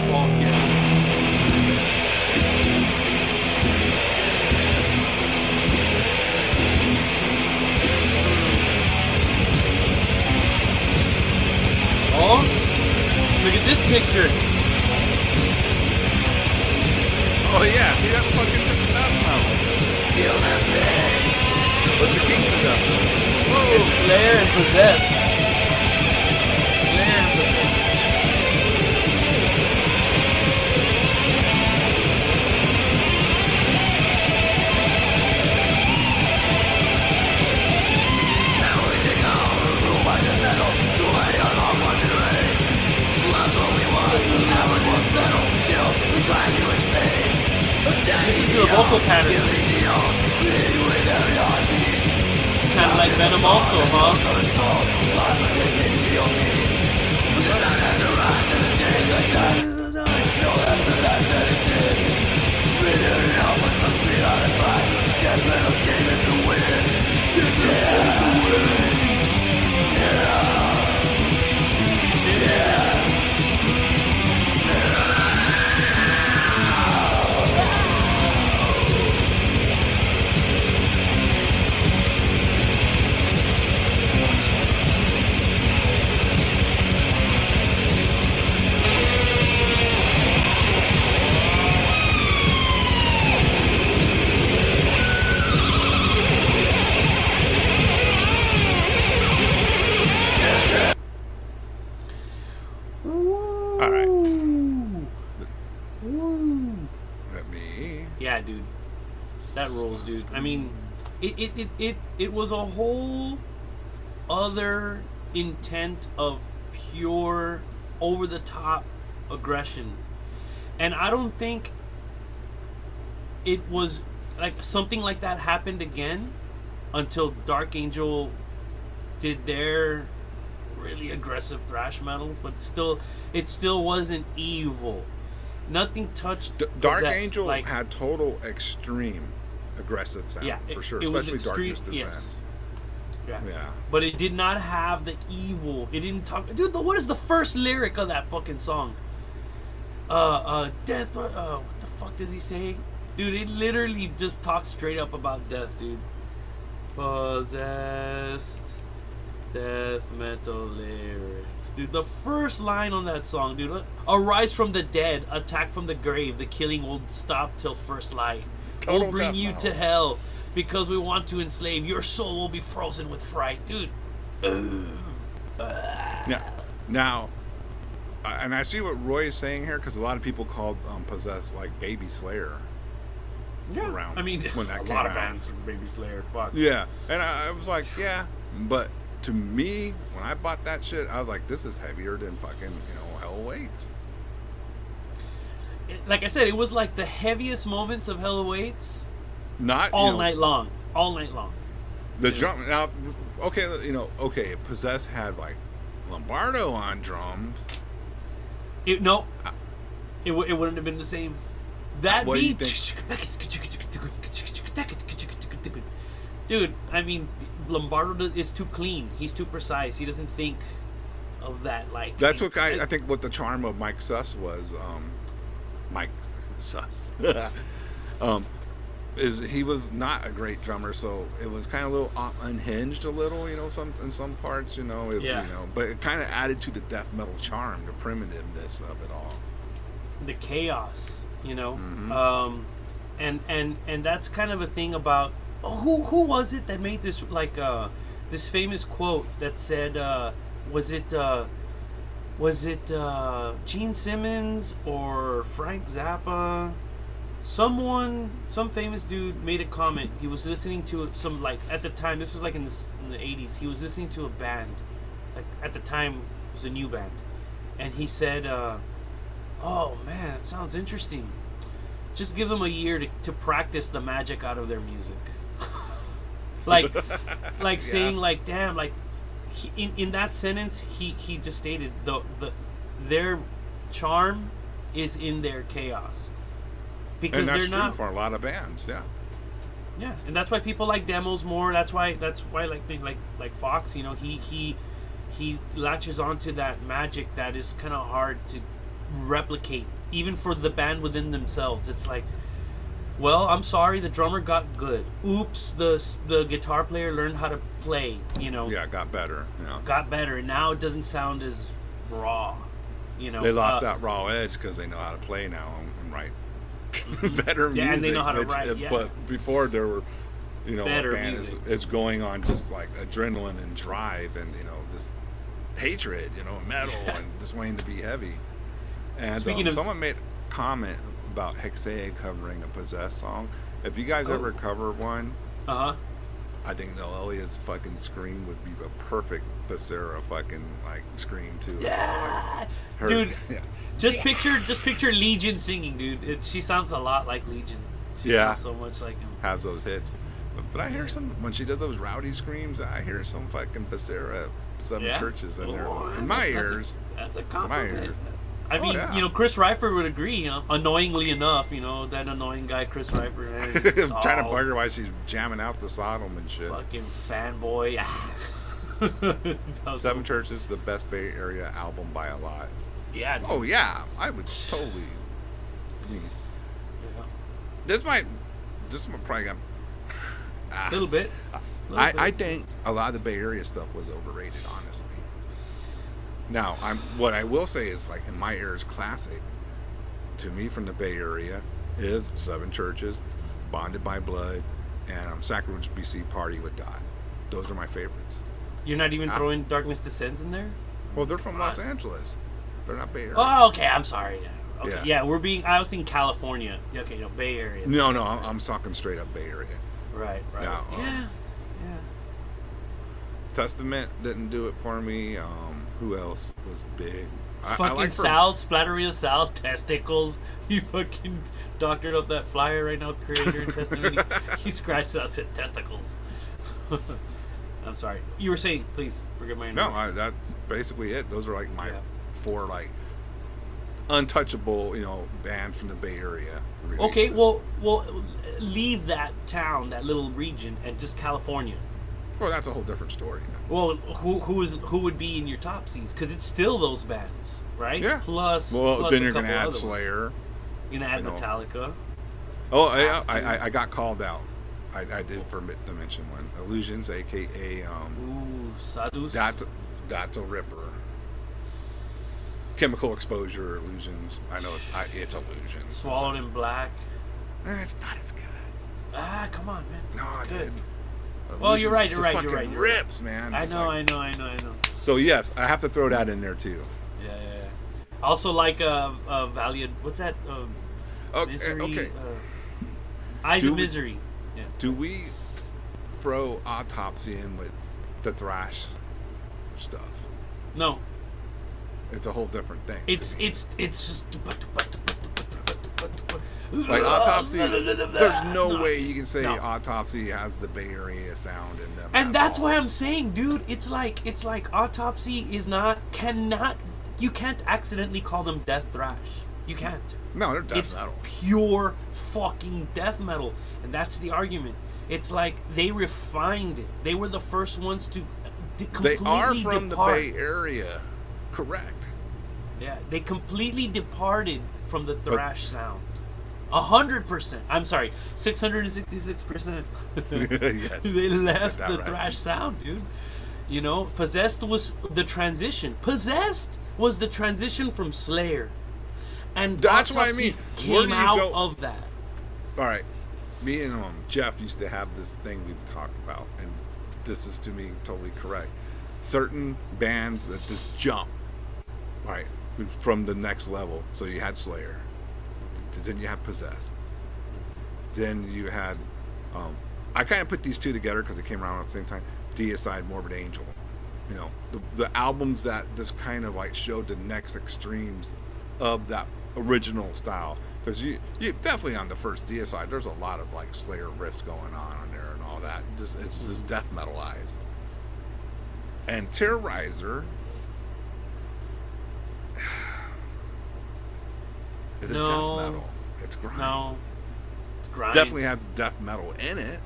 Well, yeah. Oh, look at this picture. Oh yeah, see that's fucking death metal. Put the king to death. Whoa. It's Slayer and Possessed. Slayer and Possessed. Listen to the vocal pattern. Kind of like Venom also, huh? Yeah, dude. That rules, dude. I mean, it was a whole other intent of pure over the top aggression. And I don't think it was like something like that happened again until Dark Angel did their really aggressive thrash metal, but it still wasn't evil. Nothing touched Dark Possessed, Angel like, had total extreme aggressive sound, Yeah, for sure, it was especially extreme- Darkness Descends. Yeah. Yeah. But it did not have the evil. It didn't talk. Dude, what is the first lyric of that fucking song? Death. What the fuck does he say? Dude, it literally just talks straight up about death, dude. Possessed. Death metal lyrics. Dude, the first line on that song, dude. Arise from the dead, attack from the grave. The killing will stop till first light. Total We'll bring death you metal. to hell because we want to enslave. Your soul will be frozen with fright, dude. Now, and I see what Roy is saying here, because a lot of people called Possessed like Baby Slayer. Yeah. Around I mean, when that a came lot of out. bands are Baby Slayer. Fuck. Yeah, and I was like, yeah, but to me, when I bought that shit, I was like, this is heavier than fucking, Hell Awaits. Like I said, it was like the heaviest moments of Hell Awaits Not all night long. All night long. The drum now, okay, Possessed had like Lombardo on drums. It wouldn't have been the same. That What do you beat, dude. I mean, Lombardo is too clean. He's too precise. He doesn't think of that like. That's what I think. What the charm of Mike Suss was. Mike Suss. Is he was not a great drummer, so it was kind of a little unhinged a little, in some parts, but it kind of added to the death metal charm, the primitiveness of it all. The chaos, Mm-hmm. And that's kind of a thing about who was it that made this this famous quote that said was it Gene Simmons or Frank Zappa? Some famous dude made a comment. He was listening to some, at the time, this was like in the 80s, he was listening to a band, at the time it was a new band, and he said, oh man, it sounds interesting. Just give them a year to practice the magic out of their music. Yeah. Saying damn, in that sentence he just stated their charm is in their chaos. Because And that's they're not true for a lot of bands, yeah. Yeah, and that's why people like demos more. That's why like Fox, he latches onto that magic that is kind of hard to replicate, even for the band within themselves. It's like, well, I'm sorry, the drummer got good. Oops, the guitar player learned how to play. Yeah, got better. Got better, and now it doesn't sound as raw. They lost that raw edge because they know how to play now and write better music. Yeah, and they know how to write. Yeah. But before there were, Better a band music. is going on just like adrenaline and drive and just hatred, metal and just wanting to be heavy. And Speaking of- someone made a comment about Hexea covering a Possessed song. If you guys ever cover one, I think Noel Elliott's fucking scream would be a perfect Becerra fucking scream too. Yeah, Her- dude. Yeah. Just picture Legion singing, dude. She sounds a lot like Legion. She sounds so much like him. Has those hits. But I hear some when she does those rowdy screams. I hear some fucking Becerra Seven Churches in there. Oh, In my that's ears. That's a My compliment. ears. I mean, yeah. Chris Reifert would agree. Annoyingly enough, that annoying guy Chris Reifert. I'm trying to bug her while she's jamming out the Sodom and shit. Fucking fanboy. Seven Churches is the best Bay Area album by a lot. Yeah. Dude. Oh yeah, I would totally. Yeah. This might probably got. A little bit. I think a lot of the Bay Area stuff was overrated, honestly. Now, what I will say is, in my ears, classic to me from the Bay Area is Seven Churches, Bonded by Blood, and Sacrilege BC Party with God. Those are my favorites. You're not even throwing Darkness Descends in there? Well, they're from Los Angeles. They're not Bay Area. Oh, okay. I'm sorry. Yeah. Okay. Yeah. Yeah, I was thinking California. Okay, Bay Area. No, I'm talking straight up Bay Area. Right. Now, Yeah. Testament didn't do it for me. Who else was big? Fucking Sal, Splatteria Sal, testicles. He fucking doctored up that flyer right now with Creator and Testament. He scratched out, said testicles. I'm sorry. You were saying, please forgive my interruption. No, that's basically it. Those are my four untouchable, bands from the Bay Area. Okay, well, leave that town, that little region, and just California. Well, that's a whole different story. Well, who would be in your Topsies? Because it's still those bands, right? Yeah. Plus, Well, plus then a you're gonna couple add other Slayer. ones. You're gonna add Metallica. Oh, Have to. I got called out. I did forget to mention one. Illusions, aka Ooh, sadhus. that's a ripper. Chemical exposure illusions. I know it's illusions. Swallowed in Black. It's not as good. Ah, come on, man. No, It's dude. good. Well, you're right, Illusions you're right, just you're right, fucking you're right. rips, man. I Just know, like- I know. So yes, I have to throw that in there too. Yeah. Also, like Valiant. What's that? Misery. Okay. Eyes Do of we- Misery. Yeah. Do we throw Autopsy in with the thrash stuff? No, It's a whole different thing. it's just. Like Autopsy, there's no way you can say No. Autopsy has the Bay Area sound in them. And at that's all. why I'm saying, dude, it's like Autopsy is you can't accidentally call them death thrash. You can't. No, they're death It's metal. pure fucking death metal, and that's the argument. It's like they refined it. They were the first ones to They completely are from depart. the Bay Area, correct? Yeah, they completely departed from the thrash sound. 100%. I'm sorry, 666%. Yes. They left that the right. thrash sound, dude. You know, Possessed was the transition. Possessed was the transition from Slayer, and That's what I Autopsy mean. Where came do you out go- of that. All right. Me and Jeff used to have this thing we've talked about, and this is to me totally correct. Certain bands that just jump, all right, from the next level. So you had Slayer, then you had Possessed, then you had. I kind of put these two together because they came around at the same time. Deicide, Morbid Angel, you know, the albums that just kind of like showed the next extremes of that original style. Because you definitely on the first Deicide, there's a lot of like Slayer riffs going on there and all that. It's just death metalized. And Terrorizer is a No. death metal. It's grind. No, it's grind. Definitely has death metal in it.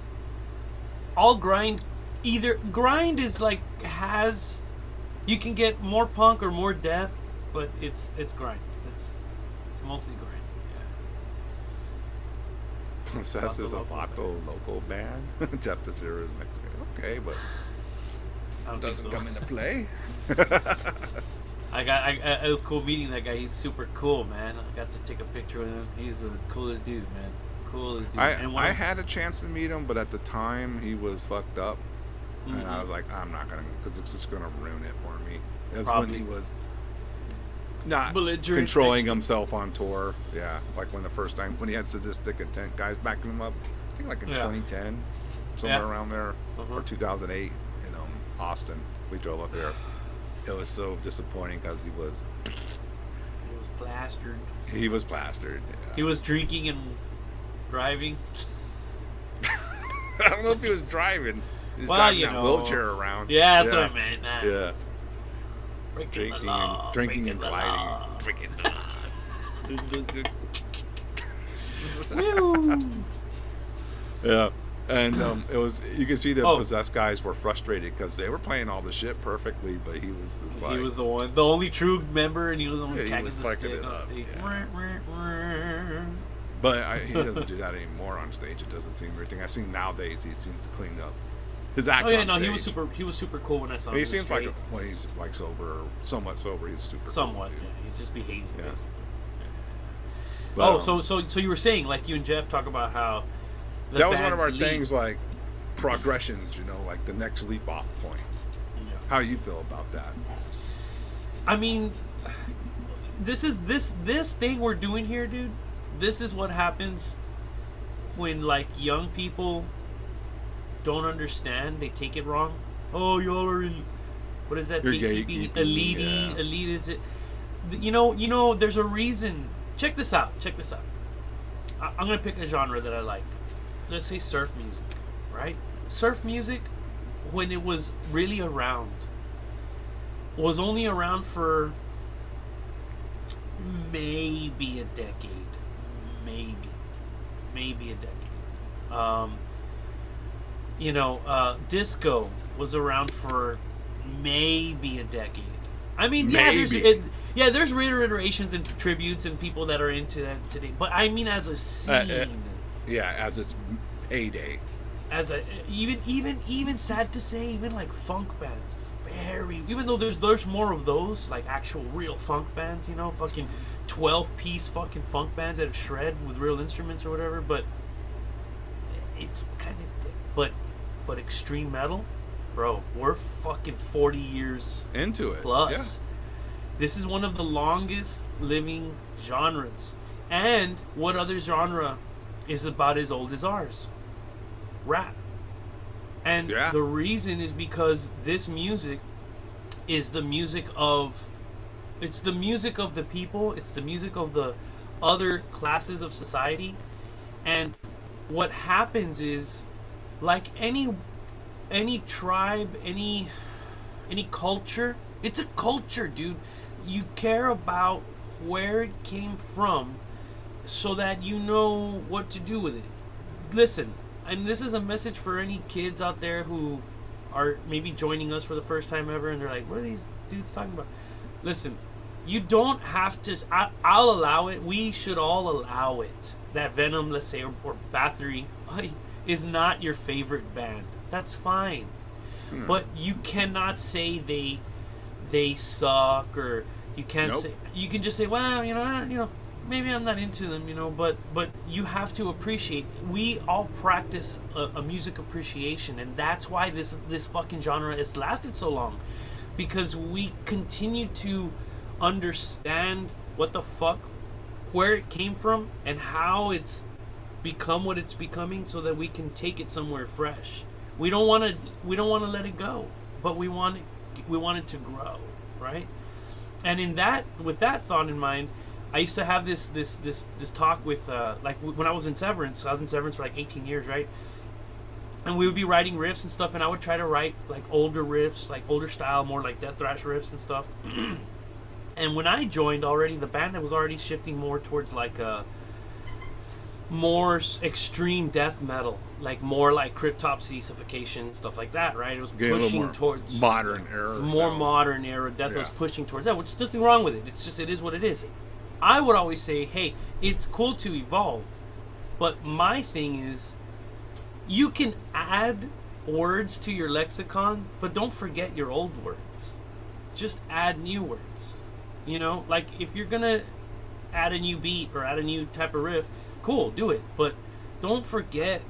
All grind. Either grind is like you can get more punk or more death, but it's grind. It's mostly grind. Possessed is a Vato local band. Jeff Becerra is Mexican. Okay, but I don't think doesn't so. come into play. It was cool meeting that guy. He's super cool, man. I got to take a picture with him. He's the coolest dude, man. Coolest dude. I had a chance to meet him, but at the time he was fucked up, and I was like, I'm not gonna, because it's just gonna ruin it for me. That's when Probably. he was not Belligerent controlling bitch. himself on tour. Yeah, like when the first time when he had Sadistic Intent guys backing him up. I think like in Yeah. 2010, somewhere Yeah. around there, Uh-huh. or 2008 in Austin. We drove up there. It was so disappointing because He was plastered. he was plastered. Yeah. He was drinking and driving. I don't know if he was driving. He was Well, driving you that know. wheelchair around. Yeah, that's what I meant. Nah. Yeah. Breaking the Drinking law, and drinking breaking and the gliding. law. Freaking. Woo. Yeah. And it was, you can see the Oh. Possessed guys were frustrated because they were playing all the shit perfectly, but he was just like, He was the only true member, and he was the one Yeah, he tagging was the fucking stick it on up, stage. yeah. But he doesn't do that anymore on stage. It doesn't seem everything. I seen nowadays he seems to clean up his act Oh yeah, on no, stage. he was super cool when I saw him. He in the seems like street. when he's like sober or somewhat sober, he's super. Somewhat, cool, yeah. dude. He's just behaving. Yeah. Basically. But, Oh, so you were saying, like, you and Jeff talk about how the that was one of our bands lead. things, like progressions. You know, like the next leap off point. Yeah. How you feel about that? I mean, this thing we're doing here, dude. This is what happens when like young people don't understand. They take it wrong. Oh, y'all are in. What is that? You're Gatekeeping, gatekeeping, elite, yeah. elite is it? You know. There's a reason. Check this out. I'm gonna pick a genre that I like. Let's say surf music, right? Surf music, when it was really around, was only around for maybe a decade. Maybe a decade. Disco was around for maybe a decade. I mean, Maybe. there's reiterations and tributes and people that are into that today. But I mean, as a scene, Yeah, as its heyday. As a even sad to say, even like funk bands, very, even though there's more of those like actual real funk bands, you know, fucking 12-piece fucking funk bands that shred with real instruments or whatever, but it's kind of, but extreme metal, bro, we're fucking 40 years Into it. plus. Yeah. This is one of the longest living genres. And what other genre is about as old as ours? Rap. And Yeah. the reason is because this music is the music of, it's the music of the people, it's the music of the other classes of society. And what happens is, like any tribe, any culture, it's a culture, dude. You care about where it came from so that you know what to do with it. Listen, and this is a message for any kids out there who are maybe joining us for the first time ever and they're like, what are these dudes talking about? Listen, you don't have to, I'll allow it, we should all allow it, that Venom, let's say, or Bathory is not your favorite band. That's fine. But you cannot say they suck, or you can't say, you can just say, well, you know, maybe I'm not into them, you know, but you have to appreciate. We all practice a music appreciation, and that's why this fucking genre has lasted so long, because we continue to understand what the fuck, where it came from, and how it's become what it's becoming, so that we can take it somewhere fresh. We don't want to let it go, but we want it to grow, right? And with that thought in mind, I used to have this talk with like when I was in Severance. I was in Severance for like 18 years, right? And we would be writing riffs and stuff, and I would try to write like older riffs, like older style, more like death thrash riffs and stuff. And when I joined, already the band was already shifting more towards like a more extreme death metal, like more like Cryptopsy, Suffocation, stuff like that, right? It was pushing towards modern era. More modern era. Death was pushing towards that, which is nothing wrong with it. It's just, it is what it is. I would always say, hey, it's cool to evolve, but my thing is, you can add words to your lexicon, but don't forget your old words. Just add new words. You know, like if you're gonna add a new beat or add a new type of riff, cool, do it, but don't forget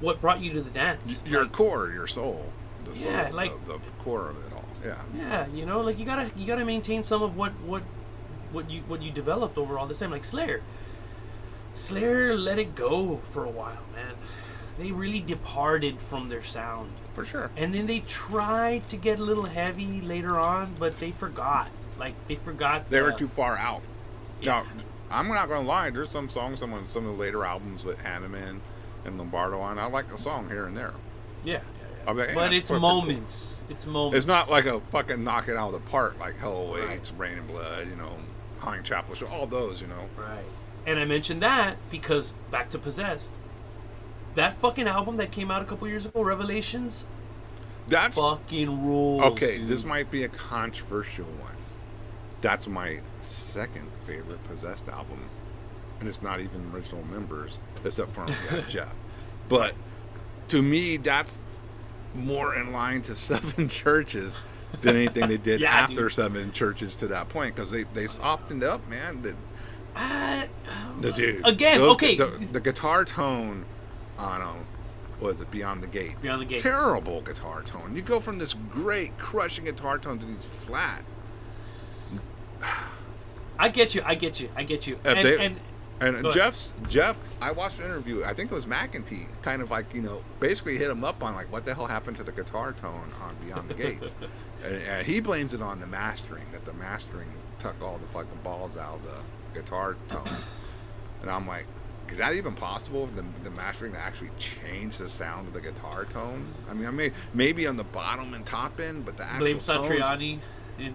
what brought you to the dance. Your core, your soul, the soul, yeah, like the core of it all. Yeah. Yeah, you know, like you gotta maintain some of what you developed over all this time. Like Slayer let it go for a while, man. They really departed from their sound. For sure. And then they tried to get a little heavy later on, but they forgot. Like they forgot. They were too far out. Yeah. Now, I'm not gonna lie. There's some songs on some of the later albums with Hanneman and Lombardo on. I like the song here and there. Yeah. I'll be like, hey, but it's moments. Cool. It's moments. It's not like a fucking knock it out of the park like Hell Awaits, Rain and Blood, you know, Hanging Chapel Show, all those, you know. Right. And I mentioned that because back to Possessed. That fucking album that came out a couple years ago, Revelations. That's fucking rules. Okay, dude. This might be a controversial one. That's my second favorite Possessed album, and it's not even original members, except for Jeff. But to me, that's more in line to Seven Churches than anything they did after dude. Seven Churches to that point, because they softened up, man. Dude, again, okay. The guitar tone on what is it? Beyond the Gates. Beyond the Gates. Terrible guitar tone. You go from this great crushing guitar tone to these flat. I get you. And Jeff, I watched an interview. I think it was McEntee, kind of like, you know, basically hit him up on like what the hell happened to the guitar tone on Beyond the Gates, and he blames it on the mastering. That the mastering took all the fucking balls out of the guitar tone. And I'm like, is that even possible? The mastering to actually change the sound of the guitar tone? I mean, maybe on the bottom and top end, but the actual blame Satriani.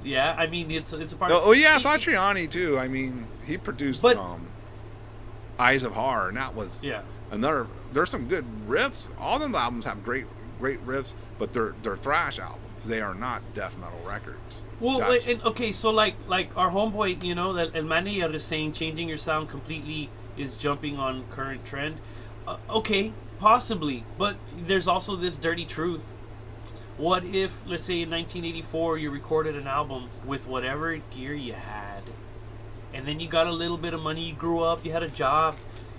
Yeah, I mean it's a part. Oh yeah, Satriani too. I mean, he produced Eyes of Horror, and that was another. There's some good riffs. All them albums have great riffs, but they're thrash albums. They are not death metal records. Well, okay, so like our homeboy, you know, that El Manillar is saying changing your sound completely is jumping on current trend. Okay, possibly, but there's also this dirty truth. What if, let's say in 1984, you recorded an album with whatever gear you had, and then you got a little bit of money, you grew up, you had a job,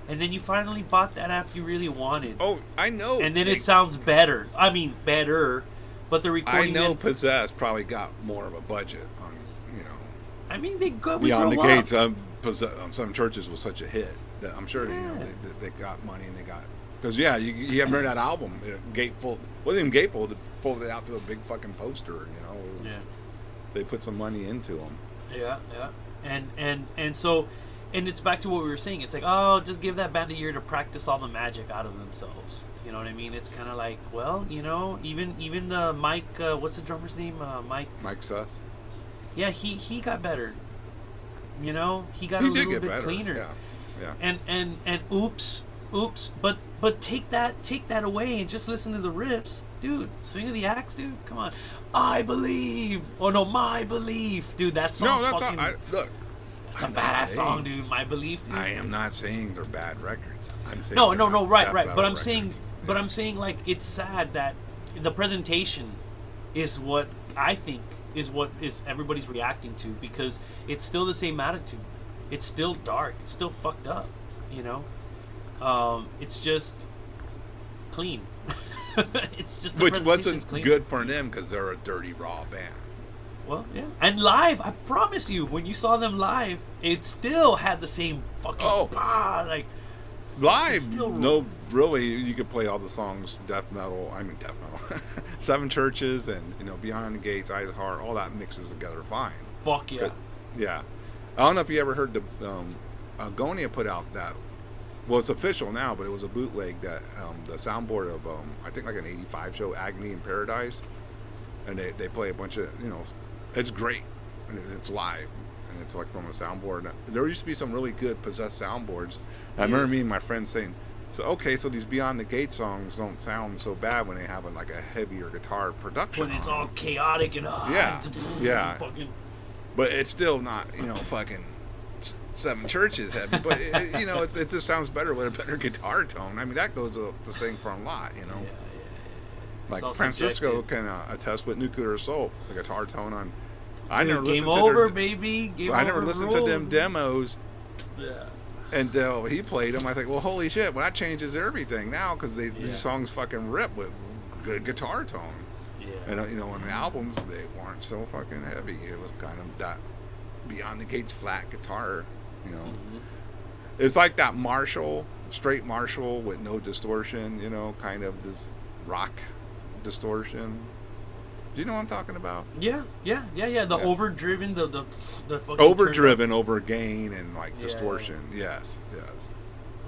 and then you finally bought that amp you really wanted. Oh, I know. And then it sounds better. I mean, better, but the recording... I know Possessed probably got more of a budget on, you know... I mean, they go... Beyond the Gates, some churches was such a hit that I'm sure, you know, they got money and they got... Because, yeah, you haven't heard that album, Gatefold. Wasn't even Gatefold, it folded out to a big fucking poster, you know. They put some money into them. Yeah. And so... And it's back to what we were saying. It's like, oh, just give that band a year to practice all the magic out of themselves. You know what I mean? It's kind of like, well, you know, even the Mike, what's the drummer's name? Mike Suss. Yeah, he got better. You know, he got a little bit better. Cleaner. Yeah. And oops, but take that away and just listen to the riffs, dude. Swing of the Axe, dude. Come on, I believe. Oh no, my belief, dude. That song. No, that's fucking, look. It's a badass song, dude. My belief, dude. I am not saying they're bad records. I'm saying no, right. But I'm records. saying, like, it's sad that the presentation is what I think is what is everybody's reacting to, because it's still the same attitude. It's still dark. It's still fucked up. You know, it's just clean. It's just which wasn't good for them because they're a dirty raw band. Well, yeah. And live, I promise you, when you saw them live, it still had the same fucking like live. No, really, you could play all the songs, death metal. Seven Churches and, you know, Beyond the Gates, Eyes Heart, all that mixes together fine. Fuck yeah. But, yeah. I don't know if you ever heard the Agonia put out that. Well, it's official now, but it was a bootleg that the soundboard of I think like an '85 show, Agony in Paradise, and they play a bunch of, you know. It's great, and it's live, and it's like from a soundboard. There used to be some really good Possessed soundboards. I remember me and my friends saying, so these Beyond the Gate songs don't sound so bad when they have like a heavier guitar production. When it's all chaotic and yeah. Fucking... But it's still not, you know, fucking Seven Churches heavy. But you know, it just sounds better with a better guitar tone. I mean, that goes to sing for a lot, you know. Yeah. Like Francisco can attest with Nuclear Assault, the guitar tone on. I never listened to them demos. Yeah. Until he played them, I think, well, holy shit! Well, that changes everything now because these songs fucking rip with good guitar tone. Yeah. And you know, on the albums they weren't so fucking heavy. It was kind of that Beyond the Gates flat guitar. You know, it's like that Marshall, straight Marshall with no distortion. You know, kind of this rock distortion. Do you know what I'm talking about? Yeah. The overdriven, the fucking overdriven, over gain and like distortion. Yes.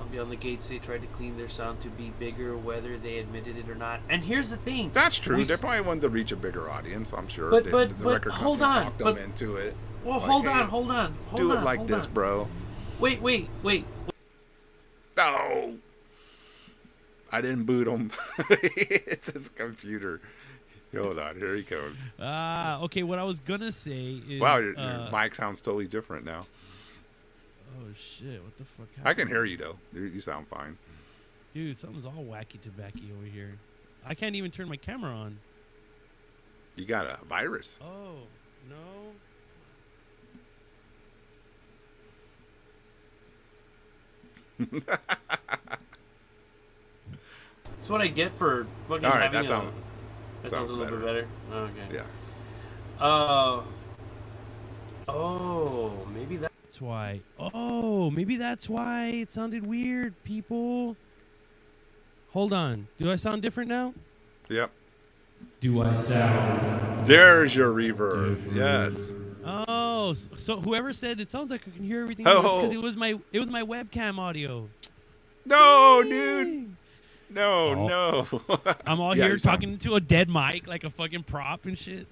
On Beyond the Gates, they tried to clean their sound to be bigger, whether they admitted it or not. And here's the thing. That's true. They probably wanted to reach a bigger audience. I'm sure. But the record company talked them into it. Well, like, hold on. Do it like this, bro. Wait. Oh. I didn't boot him. It's his computer. Hold on, here he comes. Okay, what I was gonna say is... Wow, your mic sounds totally different now. Oh, shit, what the fuck happened? I can hear you, though. You sound fine. Dude, something's all wacky tobacco over here. I can't even turn my camera on. You got a virus. Oh, no. That's what I get for fucking all right, having that sounds a little bit better. Okay. Yeah. Maybe that's why. Oh, maybe that's why it sounded weird, people. Hold on. Do I sound different now? Yep. Do I sound... There's your reverb. Different. Yes. Oh, so whoever said it sounds like I can hear everything, it's because it was my webcam audio. No, dude. No. I'm all here talking to a dead mic like a fucking prop and shit.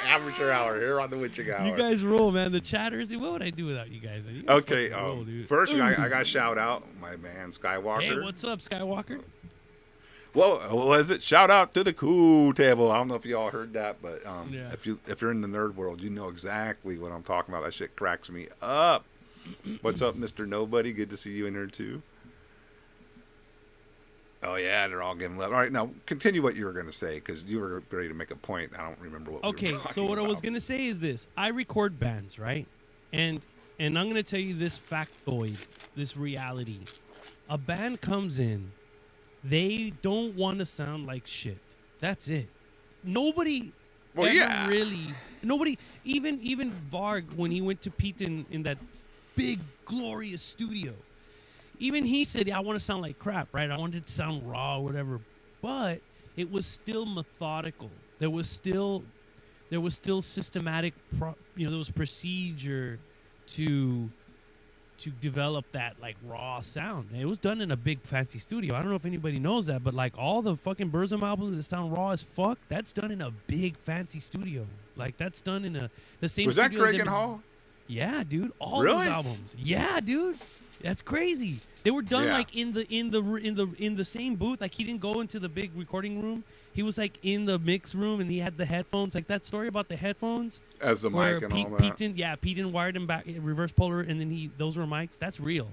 Amateur hour here on the Witching Hour. You guys rule, man. The chatters. What would I do without you guys? Okay. First, I got to shout out my man Skywalker. Hey, what's up, Skywalker? Well, what was it? Shout out to the Cool Table. I don't know if y'all heard that, but if you're in the nerd world, you know exactly what I'm talking about. That shit cracks me up. What's up, Mr. Nobody? Good to see you in here too. Oh yeah, they're all giving love. All right, now continue what you were going to say because you were ready to make a point. I don't remember what. Okay, we were so what talking I was about. gonna say is this: I record bands, right? And I'm gonna tell you this factoid, this reality. A band comes in, they don't want to sound like shit. That's it. Nobody Well, ever yeah. really. Nobody, even Varg, when he went to Pete in that big glorious studio. Even he said, yeah, I want to sound like crap, right? I wanted it to sound raw or whatever. But it was still methodical. There was still systematic, there was procedure to develop that like raw sound. It was done in a big fancy studio. I don't know if anybody knows that, but like all the fucking Burzum albums that sound raw as fuck, that's done in a big fancy studio. Like that's done in the same Was that studio Craig and Hall? Yeah, dude. All Really? those albums. Yeah, dude. That's crazy. They were done Yeah. like in the same booth. Like he didn't go into the big recording room. He was like in the mix room and he had the headphones. Like that story about the headphones. As the where mic and Pete, all that. Pete didn't wire them back reverse polar and then those were mics. That's real.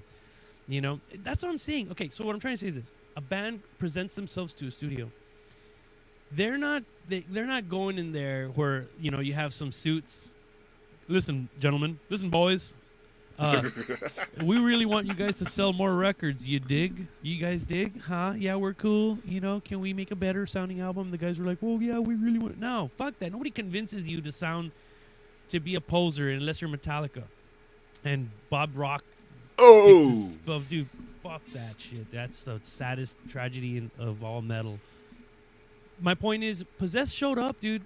You know? That's what I'm saying. Okay, so what I'm trying to say is this. A band presents themselves to a studio. They're not going in there where, you have some suits. Listen, gentlemen. Listen, boys. We really want you guys to sell more records. You dig? You guys dig? Huh? Yeah, we're cool. Can we make a better sounding album? The guys were like, well, yeah, we really want. No, fuck that. Nobody convinces you to be a poser unless you're Metallica. And Bob Rock. Oh, Dude, fuck that shit. That's the saddest tragedy of all metal. My point is, Possessed showed up, dude.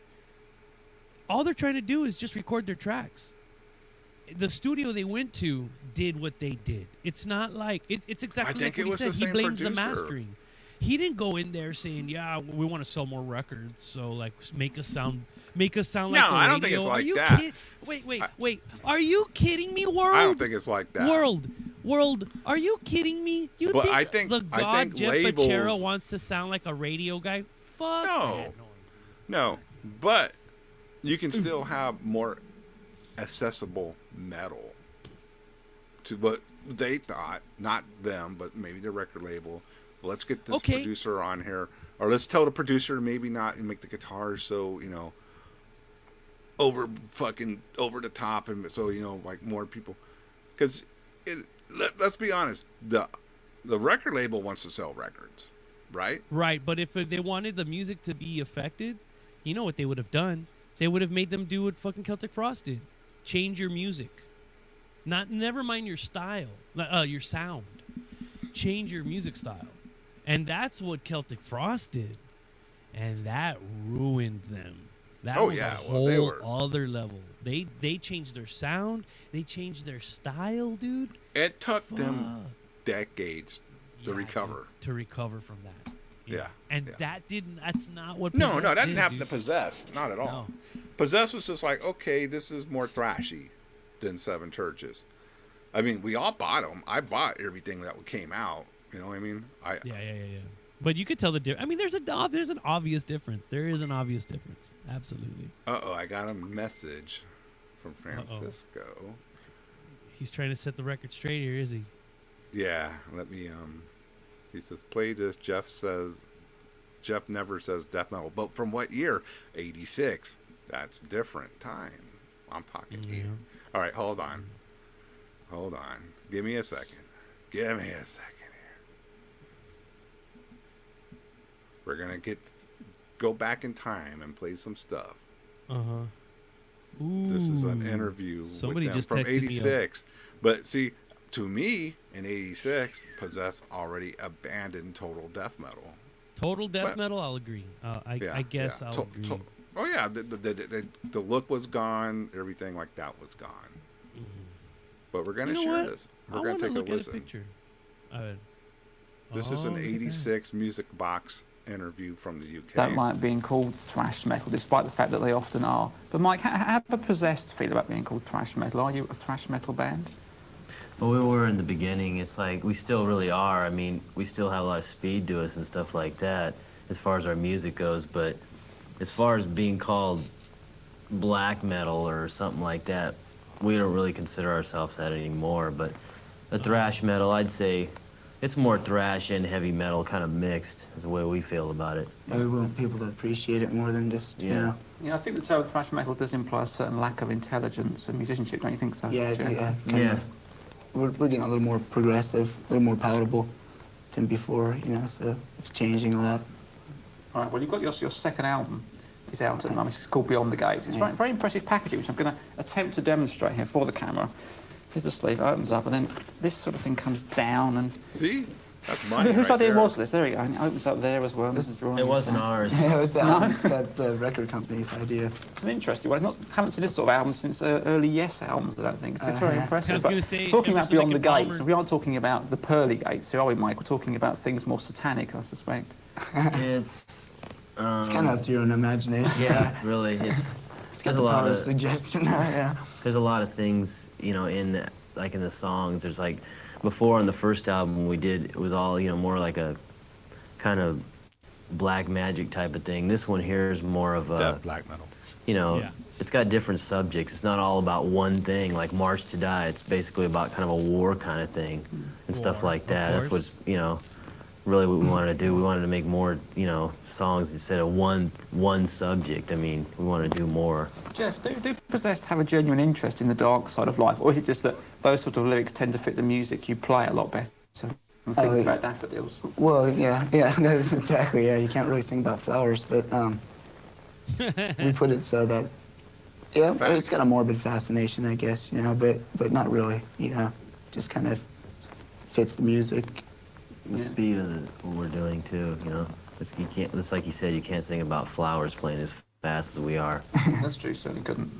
All they're trying to do is just record their tracks. The studio they went to did what they did. It's not like it's exactly I think like it what was he the said. He same blames the producer. mastering. He didn't go in there saying, "Yeah, we want to sell more records, so like make us sound like No, the I don't think radio." it's Are like you that. Wait. Are you kidding me, world? I don't think it's like that. World, are you kidding me? You But think I think- the I god think Jeff labels- Becerra wants to sound like a radio guy? Fuck No. that noise. No, but you can still have more accessible metal to what they thought, not them, but maybe the record label. Let's get this Okay. producer on here, or let's tell the producer to maybe not make the guitars so over the top, and so like more people, because let's be honest, the record label wants to sell records, right? Right, but if they wanted the music to be affected, you know what they would have done? They would have made them do what fucking Celtic Frost did. Change your music. Never mind your style, your sound. Change your music style. And that's what Celtic Frost did. And that ruined them. That Oh, was yeah, a well, they whole were- other level. They changed their sound. They changed their style, dude. It took them Fuck. decades to Yeah, recover. dude, to recover from that. Yeah, And yeah. that's not what No, Possessed that didn't did, happen dude. to Possess. Not at all. No. Possess was just like, okay, this is more thrashy than Seven Churches. I mean, we all bought them. I bought everything that came out. You know what I mean? Yeah. But you could tell the difference. I mean, there's an obvious difference. There is an obvious difference. Absolutely. I got a message from Francisco. He's trying to set the record straight here, is he? Yeah, let me. He says, play this. Jeff never says death metal, but from what year? 86. That's different time. I'm talking Yeah. here. All right, hold on. Give me a second here. We're gonna go back in time and play some stuff. Ooh. This is an interview Somebody with them just from texted me a- '86. But see, to me, in '86, Possess already abandoned total death metal. Total death But- metal, I'll agree. I guess I'll agree. Oh yeah, the look was gone. Everything like that was gone. But we're gonna You know share what? this. I We're gonna wanna take a look at listen. picture. This is an look at that. '86 Music Box interview from the UK. Don't like being called thrash metal, despite the fact that they often are. But Mike, how do Possessed feel about being called thrash metal? Are you a thrash metal band? Well, we were in the beginning. It's like we still really are. I mean, we still have a lot of speed to us and stuff like that as far as our music goes. But as far as being called black metal or something like that, we don't really consider ourselves that anymore. But the thrash metal, I'd say, it's more thrash and heavy metal kind of mixed. Is the way we feel about it. Yeah, we want people to appreciate it more than just, you know. Yeah, I think the term thrash metal does imply a certain lack of intelligence and musicianship, don't you think so? Yeah, Jeff? yeah. Yeah. We're getting a little more progressive, a little more palatable than before, you know, so it's changing a lot. All right, well, you've got your second album is out at the moment. It's called Beyond the Gates. It's very, very impressive packaging, which I'm going to attempt to demonstrate here for the camera. Here's the sleeve, it opens up, and then this sort of thing comes down. And See? That's mine. whose right idea there. was this? There we go. And it opens up there as well. It wasn't ours. Yeah, it was the record company's idea. It's an interesting one. I haven't seen this sort of album since early Yes albums, I don't think. It's very Yeah. impressive. I was But gonna say, talking it about was Beyond like the a Gates, bomber. we aren't talking about the pearly gates here, are we, Mike? We're talking about things more satanic, I suspect. It's It's kind of up to your own imagination. yeah, really. It's got There's the a lot power of of suggestion there, yeah. there's a lot of things, you know, in the songs. There's like before on the first album we did, it was all, you know, more like a kind of black magic type of thing. This one here is more of a, Death black metal. you know, Yeah. it's got different subjects. It's not all about one thing. Like March to Die, it's basically about kind of a war kind of thing and stuff War, like of that. That's course. what, you know, really what we wanted to do. We wanted to make more, you know, songs instead of one subject. I mean, we want to do more. Jeff, do Possessed have a genuine interest in the dark side of life, or is it just that those sort of lyrics tend to fit the music you play a lot better than things about daffodils? Well, yeah, no, exactly, yeah. You can't really sing about flowers, but we put it so that, yeah, it's got a morbid fascination, I guess, you know, but not really, you know, just kind of fits the music. The speed of what we're doing too, you know. You can't. It's like you said, you can't sing about flowers playing as fast as we are. That's true, certainly couldn't.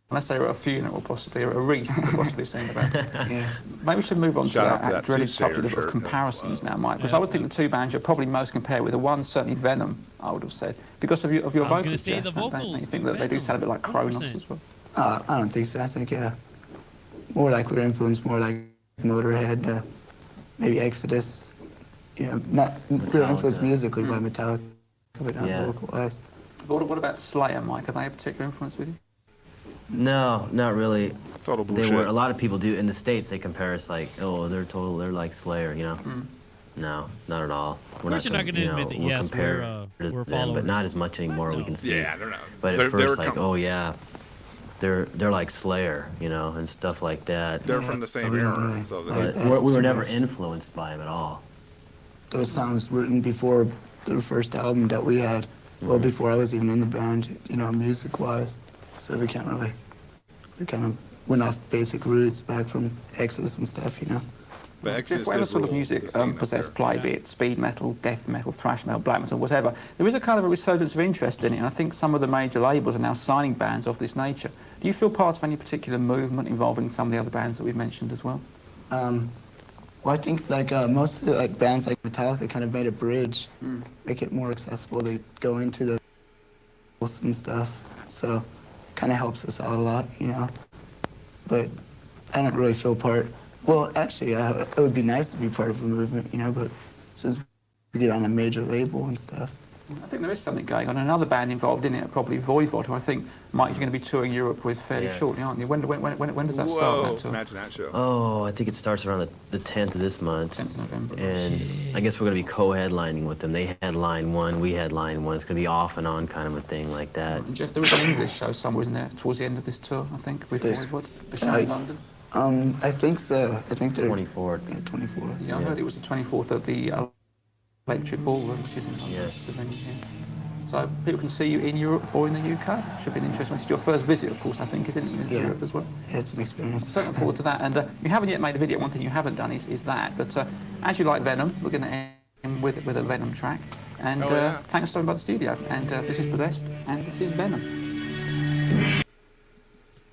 Unless they were at a funeral, possibly, or a wreath, they could possibly sing about it. Yeah. Maybe we should move on Shout out to to that that dreaded Soothsayer subject of shirt. comparisons now, Mike, because I would think the two bands you're probably most compared with are one, certainly Venom, I would have said, because of your I was vocals, gonna say Jeff, the don't vocals, You think the that they do sound a bit like Venom, Kronos 100%. as well? I don't think so. I think, more like we're influenced more like Motorhead, maybe Exodus. You know, not real influenced Metallica. musically by Metallica, but not Yeah. vocal-wise. But what about Slayer, Mike? Are they a particular influence with you? No, not really. Total They bullshit. were. A lot of people do in the States. They compare us like, oh, they're like Slayer, you know. No, not at all. We're course you're not gonna you know, admit that, we'll yes, compare we're to them, but not followers. as much anymore. We No. can see. Yeah, they're not. But at they're first, like, com- oh yeah, they're like Slayer, you know, and stuff like that. They're from the same we don't era, really so like they, But we were never influenced by them at all. Those songs written before the first album that we had, well, before I was even in the band, you know, music-wise. So we kind of went off basic roots back from Exodus and stuff, you know. but Jeff, Exodus whatever did sort of rule music the scene up Possessed there. play, be it speed metal, death metal, thrash metal, black metal, whatever, there is a kind of a resurgence of interest in it, and I think some of the major labels are now signing bands of this nature. Do you feel part of any particular movement involving some of the other bands that we've mentioned as well? Well, I think like most of the like bands like Metallica kind of made a bridge, make it more accessible to go into the and stuff. So, kind of helps us out a lot, you know. But I don't really feel part. Well, actually, it would be nice to be part of a movement, you know. But since we get on a major label and stuff. I think there is something going on. Another band involved in it are probably Voivod, who I think, Mike, you're going to be touring Europe with fairly Yeah. shortly, aren't you? When does that Whoa, start, that tour? imagine that show. Oh, I think it starts around the 10th of this month. 10th of November. And I guess we're going to be co-headlining with them. They headline one, we headline one. It's going to be off and on kind of a thing like that. And Jeff, there is an English show somewhere, isn't there, towards the end of this tour, I think, with Yes. Voivod? A show in London? I think so. I think they're 24th. Yeah, 24th. Yeah, I heard it was the 24th at the Electric Ballroom, which is in London. Yeah. It's the venue here. So people can see you in Europe or in the UK. Should be an interesting. It's your first visit, of course, I think, isn't it, in Yeah. Europe as well? Yeah, it's an experience. So looking forward to that. And you haven't yet made a video. One thing you haven't done is that. But as you like Venom, we're going to end with a Venom track. And Oh, yeah. thanks for stopping by the studio. And this is Possessed, and this is Venom.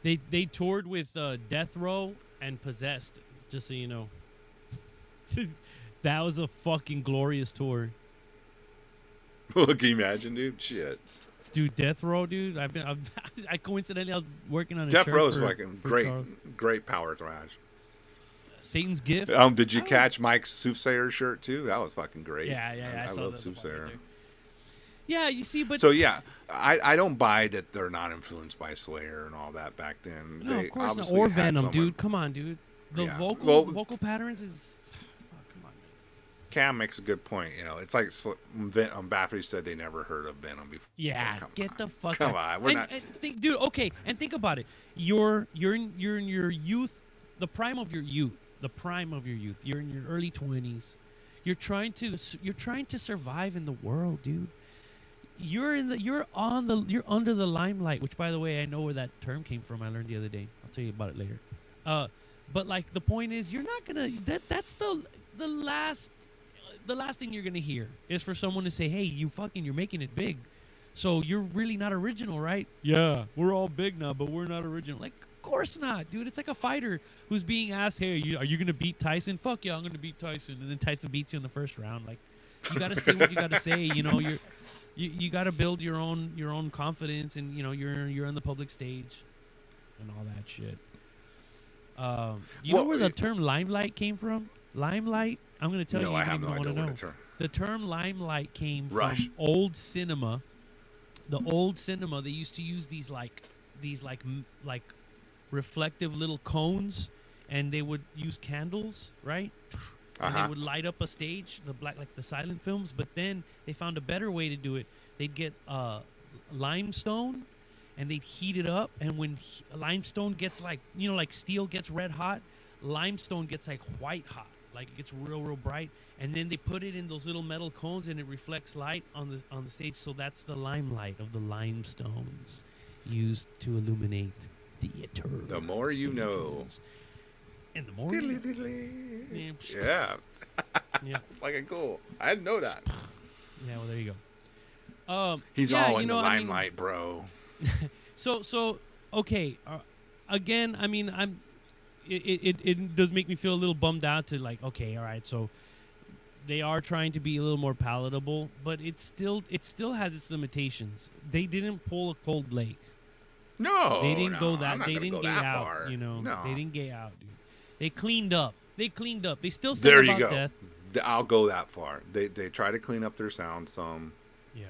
They toured with Death Row and Possessed, just so you know. That was a fucking glorious tour. Can you imagine, dude? Shit. Dude, Death Row, dude. I coincidentally I was working on a Jeff shirt Rowe's for, fucking for great, Charles. great power thrash. Satan's Gift. Did you catch Mike's Soothsayer shirt too? That was fucking great. Yeah, I saw love that. Soothsayer. Yeah, you see, but So yeah, I don't buy that they're not influenced by Slayer and all that back then. no, They of course not. obviously Or had Venom, someone- dude. Come on, dude. The Yeah. vocals, Well, vocal patterns is. Fuck, come on, man. Cam makes a good point. You know, it's like Battery said they never heard of Venom before. Yeah, Come get on. the fuck Come out. on, we're and, not. and think, dude. Okay, and think about it. You're in your youth, the prime of your youth, the prime of your youth. You're in your early 20s. You're trying to survive in the world, dude. You're under the limelight. Which, by the way, I know where that term came from. I learned the other day. I'll tell you about it later. But like the point is, you're not gonna. That's the last thing you're gonna hear is for someone to say, "Hey, you're making it big, so you're really not original, right?" Yeah, we're all big now, but we're not original. Like, of course not, dude. It's like a fighter who's being asked, "Hey, are you gonna beat Tyson?" Fuck yeah, I'm gonna beat Tyson, and then Tyson beats you in the first round. Like, you gotta say what you gotta say. You know, you gotta build your own confidence, and you know you're on the public stage, and all that shit. You know where the term limelight came from? Limelight. I'm gonna tell you. No, I have don't no even idea wanna what know. the term. The term limelight came Rush. from old cinema. The old cinema, they used to use these reflective little cones, and they would use candles, right? And they would light up a stage, like the silent films. But then they found a better way to do it. They'd get limestone, and they'd heat it up. And when limestone gets like steel gets red hot, limestone gets like white hot, like it gets real bright. And then they put it in those little metal cones, and it reflects light on the stage. So that's the limelight of the limestones used to illuminate theater. The more you know. And the more you know. Yeah. Yeah. Fucking cool. I didn't know that. Yeah, well, there you go. He's yeah, all you in the know, I mean, limelight, bro. So okay. Again, I mean, it does make me feel a little bummed out to like, okay, all right, so they are trying to be a little more palatable, but it still has its limitations. They didn't pull a Cold Lake. No, They didn't go I'm that. not They gonna didn't go get that out. far. You know, No. they didn't get out, dude. They cleaned up. They still There sing you about go. death. I'll go that far. They try to clean up their sound some. Yeah.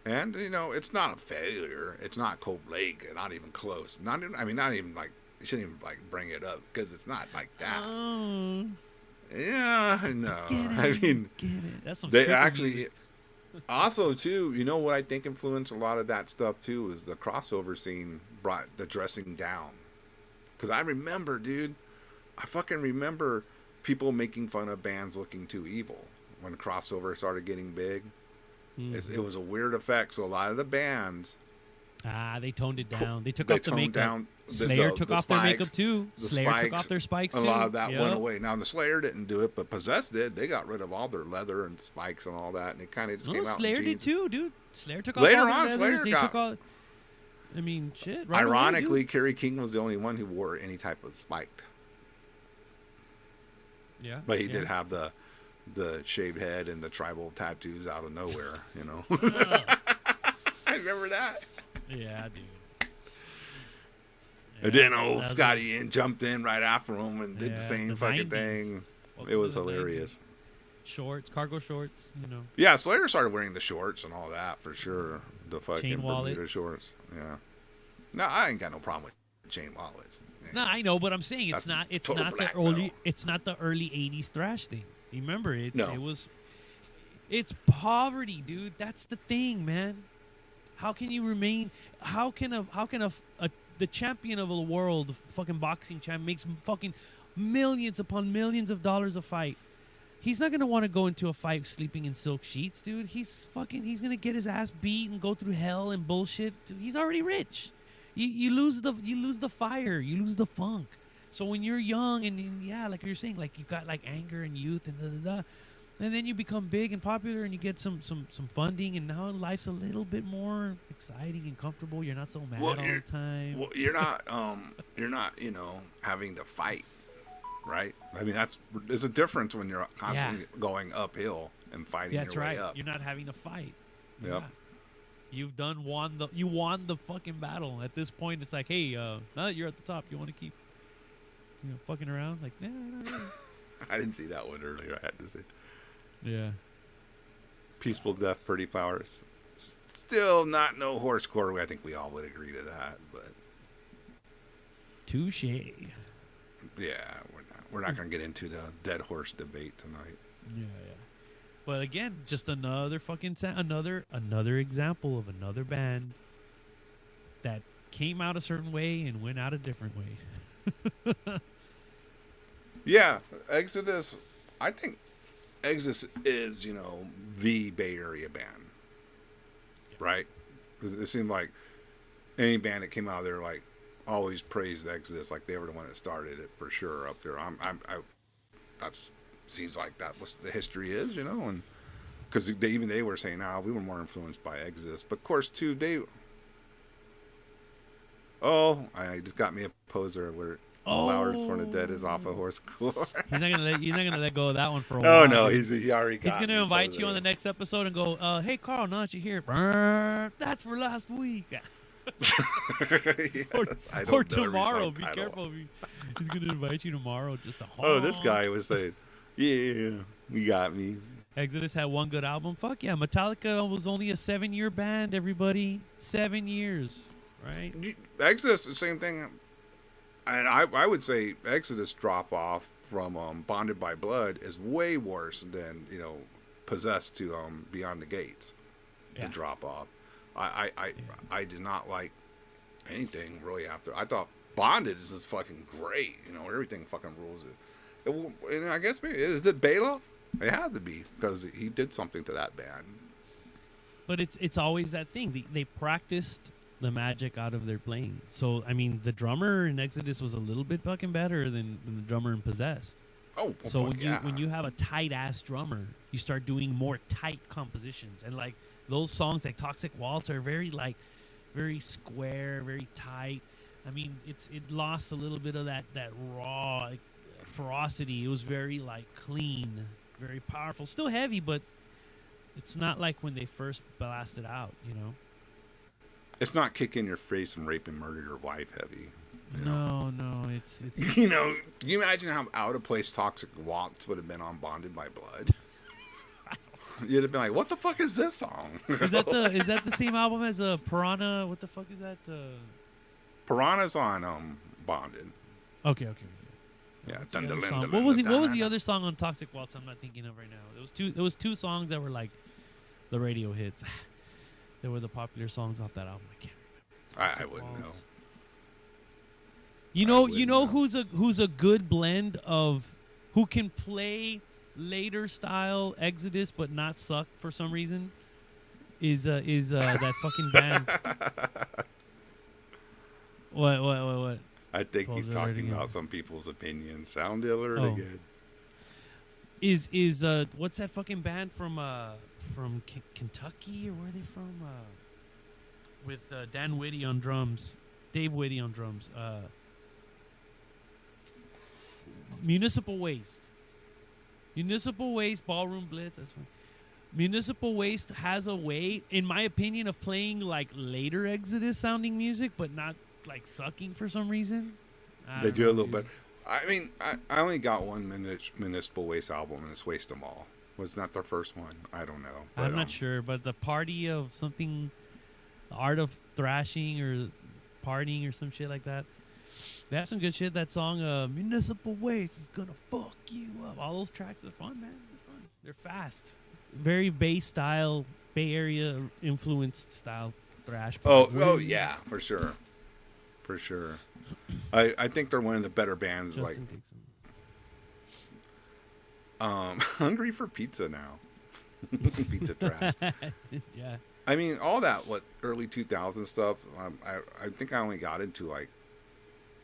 And you know, it's not a failure. It's not Cold Lake. Not even close. Not even like. You shouldn't even like bring it up because it's not like that. Oh, Yeah, I know. get it, I mean, get it. That's some they stripper actually. music. Also, too, you know what I think influenced a lot of that stuff too is the crossover scene brought the dressing down. Because I remember, dude, I fucking remember people making fun of bands looking too evil when crossover started getting big. It was a weird effect. So a lot of the bands, they toned it down. They took they off the toned makeup. down Slayer took off their makeup spikes, too. the Slayer took spikes, off their spikes a too. lot of that Yep. went away. Now the Slayer didn't do it, but Possessed did. They got rid of all their leather and spikes and all that, and it kind of just No, came out. Slayer in did jeans. too, dude. Slayer took off Later all their on, leathers. Slayer They got- took all. I mean, shit. Right away, Ironically, dude. Kerry King was the only one who wore any type of spiked, Yeah. but he yeah. did have the shaved head and the tribal tattoos out of nowhere. You know, I remember that. Yeah, dude. And then Yeah, old that's Scotty in jumped in right after him and did Yeah, the same the fucking 90s. thing. Welcome It was to the 90s. hilarious. Shorts, cargo shorts, you know. Yeah, Slayer started wearing the shorts and all that for sure. The fucking Chain Bermuda wallets. shorts. Yeah. No, I ain't got no problem with chain wallets. No, I know, but I'm saying it's That's not. It's total not the black early. metal. It's not the early '80s thrash thing. You remember? No. It was. It's poverty, dude. That's the thing, man. How can you remain? How can the champion of the world, the fucking boxing champ, makes fucking millions upon millions of dollars a fight? He's not gonna want to go into a fight sleeping in silk sheets, dude. He's gonna get his ass beat and go through hell and bullshit. Dude, he's already rich. You lose the fire, you lose the funk. So when you're young and yeah, like you're saying, like you've got like anger and youth and and then you become big and popular and you get some funding, and now life's a little bit more exciting and comfortable. You're not so mad all the time. Well, you're not, you know, having to fight, right? I mean, there's a difference when you're constantly going uphill and fighting That's your right. way up. You're not having to fight. Yep. Yeah. You won the fucking battle. At this point, it's like, hey, now that you're at the top, you want to keep, fucking around? Like, nah, not really. I didn't see that one earlier. I had to say, Yeah. peaceful death, pretty flowers. Still not no horsecore. I think we all would agree to that, but Touche. Yeah, yeah, we're not gonna get into the dead horse debate tonight. yeah. But again, just another fucking another example of another band that came out a certain way and went out a different way. Yeah, Exodus. I think Exodus is, the Bay Area band, right? Because it seemed like any band that came out of there, like, always praised Exodus, like they were the one that started it for sure up there. That seems like that was the history is, and because they were saying, we were more influenced by Exodus, but of course too I just got me a poser where. Flowers from the Dead is off a horse core. You're not gonna let go of that one for a while. Oh no, dude. he already got. He's gonna invite you on the next episode and go, "Hey Carl, now that you're here, that's for last week." Yes, I don't or know every tomorrow. song Be title. careful. He's gonna invite you tomorrow just to. Oh, this guy was saying, "Yeah, you got me." Exodus had one good album. Fuck yeah, Metallica was only a 7-year band. Everybody, 7 years, right? Exodus, the same thing. And I would say Exodus drop off from Bonded by Blood is way worse than Possessed to Beyond the Gates. Yeah. The drop off. I did not like anything really after. I thought Bonded is just fucking great. Everything fucking rules it. And I guess maybe is it Bailoff? It has to be because he did something to that band. But it's always that thing. They practiced the magic out of their playing. So I mean, the drummer in Exodus was a little bit fucking better than the drummer in Possessed. Oh, so fuck when you have a tight ass drummer, you start doing more tight compositions, and like those songs like Toxic Waltz are very square, very tight. I mean, it lost a little bit of that raw ferocity. It was very clean, very powerful, still heavy, but it's not like when they first blasted out, It's not kick in your face and rape and murder your wife heavy. No, it's Can you imagine how out of place Toxic Waltz would have been on Bonded by Blood? You'd have been like, "What the fuck is this song?" Is that the same album as Piranha? What the fuck is that? Piranha's on Bonded. Okay. Yeah. What's the other song? What was the other song on Toxic Waltz? I'm not thinking of right now. There was two songs that were like the radio hits. They were the popular songs off that album. I can't remember. I wouldn't know. You know who's a good blend of who can play later style Exodus but not suck for some reason is that fucking band. What? I think Pause he's it right talking again. about some people's opinions. Sound alert Oh. again. Is what's that fucking band from Kentucky or where are they from? With Dan Whitty on drums, Dave Whitty on drums. Municipal Waste, Ballroom Blitz. That's fine. Municipal Waste has a way, in my opinion, of playing like later Exodus sounding music, but not like sucking for some reason. They do a little bit. I mean, I only got one Municipal Waste album, and it's Waste 'Em All. Was that their first one? I don't know. But, I'm not sure, but the party of something, the art of thrashing or partying or some shit like that. They have some good shit. That song, Municipal Waste is gonna fuck you up. All those tracks are fun, man. They're fun. They're fast. Very Bay style, Bay Area influenced style thrash. Oh yeah, for sure. I think they're one of the better bands. Justin Dixon. Hungry for pizza now. Pizza trash. Yeah. I mean, all that early 2000 stuff. I think I only got into like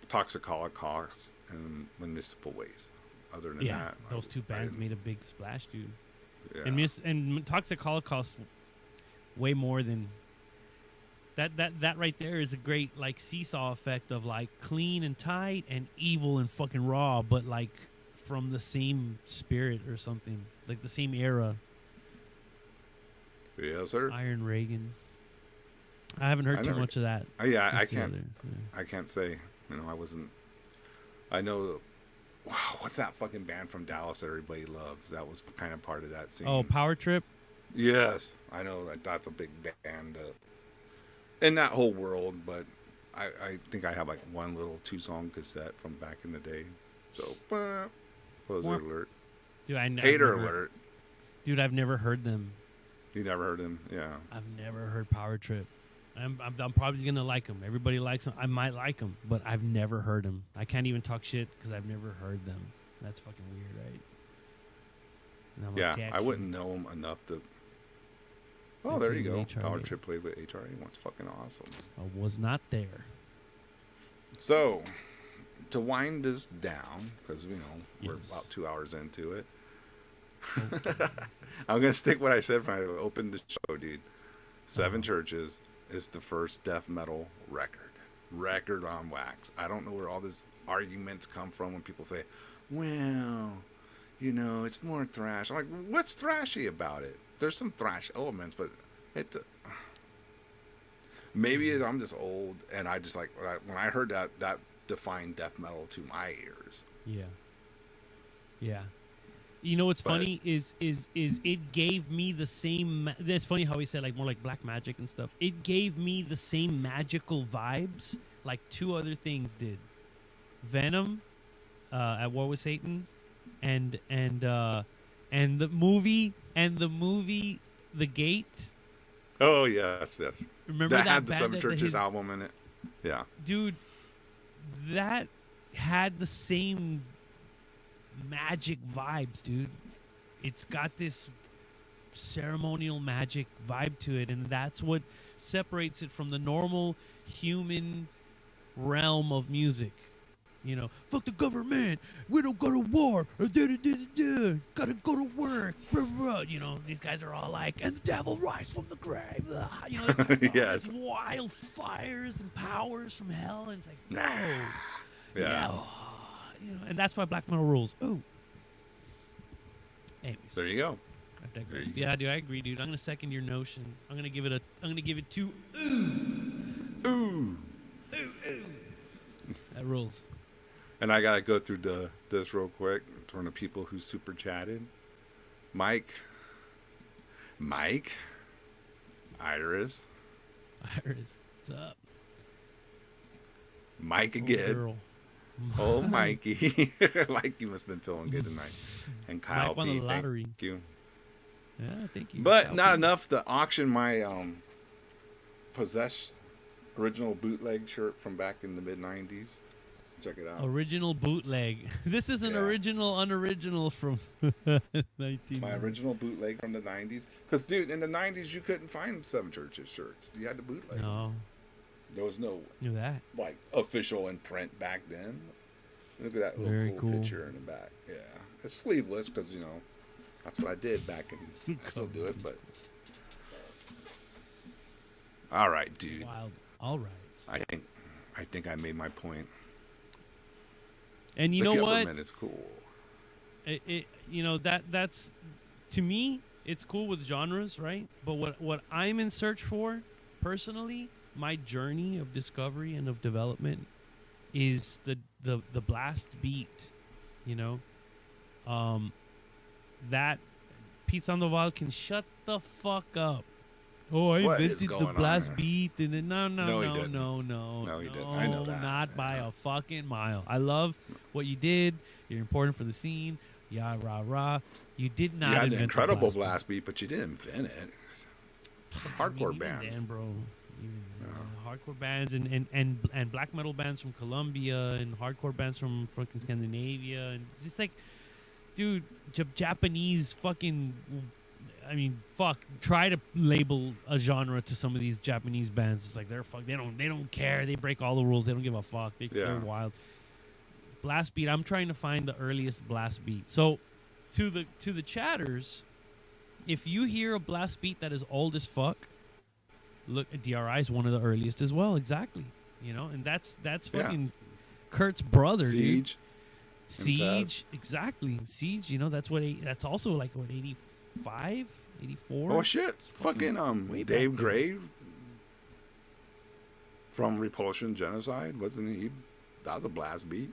Toxic Holocaust and Municipal Waste. Other than that, those two bands made a big splash, dude. Yeah. And Toxic Holocaust, way more than that right there is a great like seesaw effect of like clean and tight and evil and fucking raw, but like from the same spirit or something, like the same era. Yes, sir. Iron Reagan. I haven't heard too much of that. Yeah, What's the other? I can't say. I wasn't. I know. Wow, what's that fucking band from Dallas that everybody loves? That was kind of part of that scene. Oh, Power Trip. Yes, I know that that's a big band in that whole world, but I think I have like one little 2-song cassette from back in the day. So, poser Wah. alert. Dude, I've Hater never, alert. dude, I've never heard them. You never heard him? Yeah. I've never heard Power Trip. I'm probably gonna like them. Everybody likes them. I might like them, but I've never heard them. I can't even talk shit because I've never heard them. That's fucking weird, right? And I'm Yeah, like, I Jackson. wouldn't know him enough to. Oh, Yeah, there you played go. with Power HRA. Trip played with HRA. That's fucking awesome. I was not there. So, to wind this down, because we're Yes. about 2 hours into it, I'm gonna stick what I said when I opened the show, dude. Seven Churches is the first death metal record on wax. I don't know where all these arguments come from when people say, well, it's more thrash. I'm like, what's thrashy about it? There's some thrash elements, but it maybe I'm just old, and I just like when I heard that defined death metal to my ears. Yeah. Yeah. You know what's But- funny is it gave me the same. That's funny how he said like more like black magic and stuff. It gave me the same magical vibes like two other things did. Venom, at War with Satan, and the movie The Gate. Oh yes. Remember that had the band Seven that Churches his- album in it. Yeah. dude, that had the same magic vibes, dude. It's got this ceremonial magic vibe to it, and that's what separates it from the normal human realm of music. Fuck the government. We don't go to war. Gotta go to work. These guys are all like, and the devil rise from the grave. Yes. These wildfires and powers from hell, and it's like, Nah. whoa. Yeah. And that's why black metal rules. Ooh. Anyways, There you go. I digress. there you Yeah, dude, I agree, dude. I'm gonna second your notion. I'm gonna give it 2. Ooh. That rules. And I gotta go through this real quick from the people who super chatted. Mike, Iris, Iris, what's up? Mike Oh, again. girl. Oh, Mikey. Mikey must have been feeling good tonight. And Kyle Mike won the P. lottery. Thank you. Yeah, thank you. But Kyle not P. enough to auction my possessed original bootleg shirt from back in the mid-90s. Check it out. Original bootleg. This is an Yeah. original unoriginal from 19. My original bootleg from the 90s. Because, dude, in the 90s, you couldn't find Seven Churches shirts. You had the bootleg. No, There was no, knew that. like, official in print back then. Look at that little Very cool cool. picture in the back. Yeah. It's sleeveless because, that's what I did back in. I still do it, but. All right, dude. Wild. All right. I think I made my point. And you the know what? government is cool. That's to me, it's cool with genres, right? But what I'm in search for, personally, my journey of discovery and of development is the blast beat, that Pete Sandoval can shut the fuck up. Oh, I What is invented the going on blast there? beat, and then no, No, he didn't. no, No, he didn't. I know that. not by Yeah. a fucking mile. I love what you did. You're important for the scene. Yeah, rah rah. You did not You had invent an the incredible blast blast beat, but you didn't invent it. It's beat. hardcore Even bands. then, bro. Even then, hardcore bands and black metal bands from Colombia and hardcore bands from fucking Scandinavia, and it's just like, dude, Japanese fucking. I mean, fuck. Try to label a genre to some of these Japanese bands. It's like they're fuck. They don't care. They break all the rules. They don't give a fuck. They're Yeah. wild. Blast beat. I'm trying to find the earliest blast beat. So, to the chatters, if you hear a blast beat that is old as fuck, look, DRI is one of the earliest as well. Exactly. And that's Yeah. fucking Kurt's brother, dude. Siege. Siege, exactly. Siege, that's also like what 85, 84. Oh shit! Fucking way Dave back then. Gray from Repulsion Genocide, wasn't he? That was a blast beat.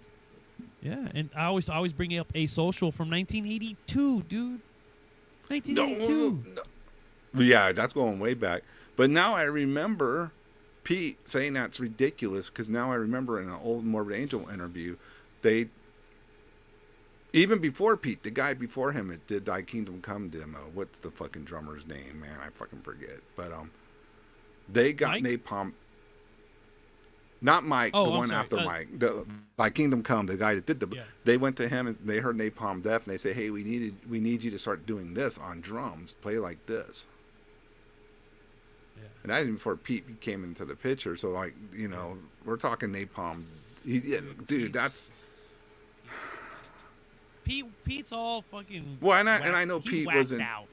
Yeah, and I always bring up A Social from 1982, dude. 1982. No, Yeah, that's going way back. But now I remember Pete saying that's ridiculous because now I remember in an old Morbid Angel interview, they, even before Pete, the guy before him, it did Thy Kingdom Come demo. What's the fucking drummer's name, man? I fucking forget. But they got Mike? Napalm. Not Mike, Oh, the I'm one sorry. after Mike. Thy Kingdom Come, the guy that did the. Yeah. They went to him and they heard Napalm Death and they say, "Hey, we need you to start doing this on drums. Play like this." Yeah. And that even before Pete came into the picture. So like, you know, we're talking Napalm. Dude, that's. Pete's all fucking. Well, and I know he's Pete whacked wasn't. out.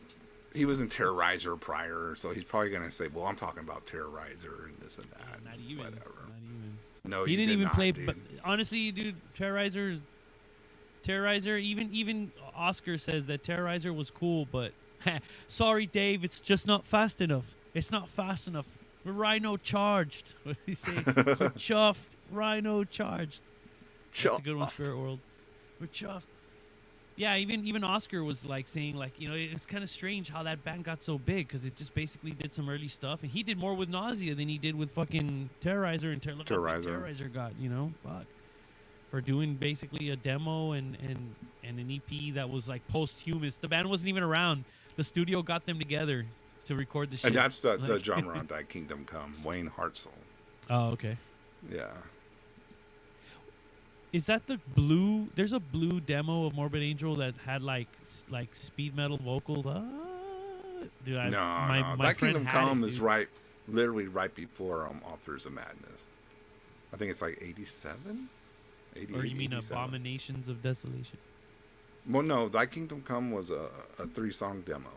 He was in Terrorizer prior, so he's probably gonna say, "Well, I'm talking about Terrorizer and this and that." Not even. Whatever. Not even. No, He you didn't did even not, play. dude. But honestly, dude, Terrorizer. Even Oscar says that Terrorizer was cool, but sorry, Dave, it's just not fast enough. It's not fast enough. We're Rhino charged. What did he say? We're chuffed. Rhino charged. That's a good one, Spirit World. We're chuffed. Yeah, even Oscar was like saying like, you know, it's kind of strange how that band got so big because it just basically did some early stuff, and he did more with Nausea than he did with fucking Terrorizer. And look how big Terrorizer got, you know, fuck, for doing basically a demo and an EP that was like posthumous. The band wasn't even around. The studio got them together to record the shit. And that's the drummer on Thy Kingdom Come, Wayne Hartzell. Oh, okay. Yeah. Is that the blue? There's a blue demo of Morbid Angel that had like speed metal vocals. Dude, No, my Thy friend Kingdom had Come it, is dude. literally right before Authors of Madness. I think it's like 87? 88, Or you mean 87. Abominations of Desolation? Well, no, Thy Kingdom Come was a 3-song demo.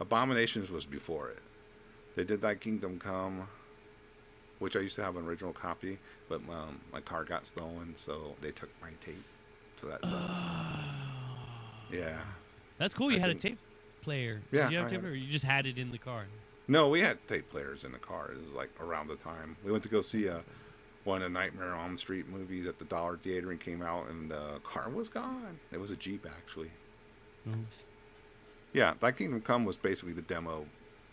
Abominations was before it. They did Thy Kingdom Come, which I used to have an original copy, but my car got stolen, so they took my tape. So that sucks. Yeah. That's cool. You I had think- a tape player. Yeah, Did you have a I tape had- player, or you just had it in the car? No, we had tape players in the car. It was like around the time. We went to go see one of the Nightmare on Elm Street movies at the Dollar Theater and came out, and the car was gone. It was a Jeep, actually. Mhm. Yeah, Thy Kingdom Come was basically the demo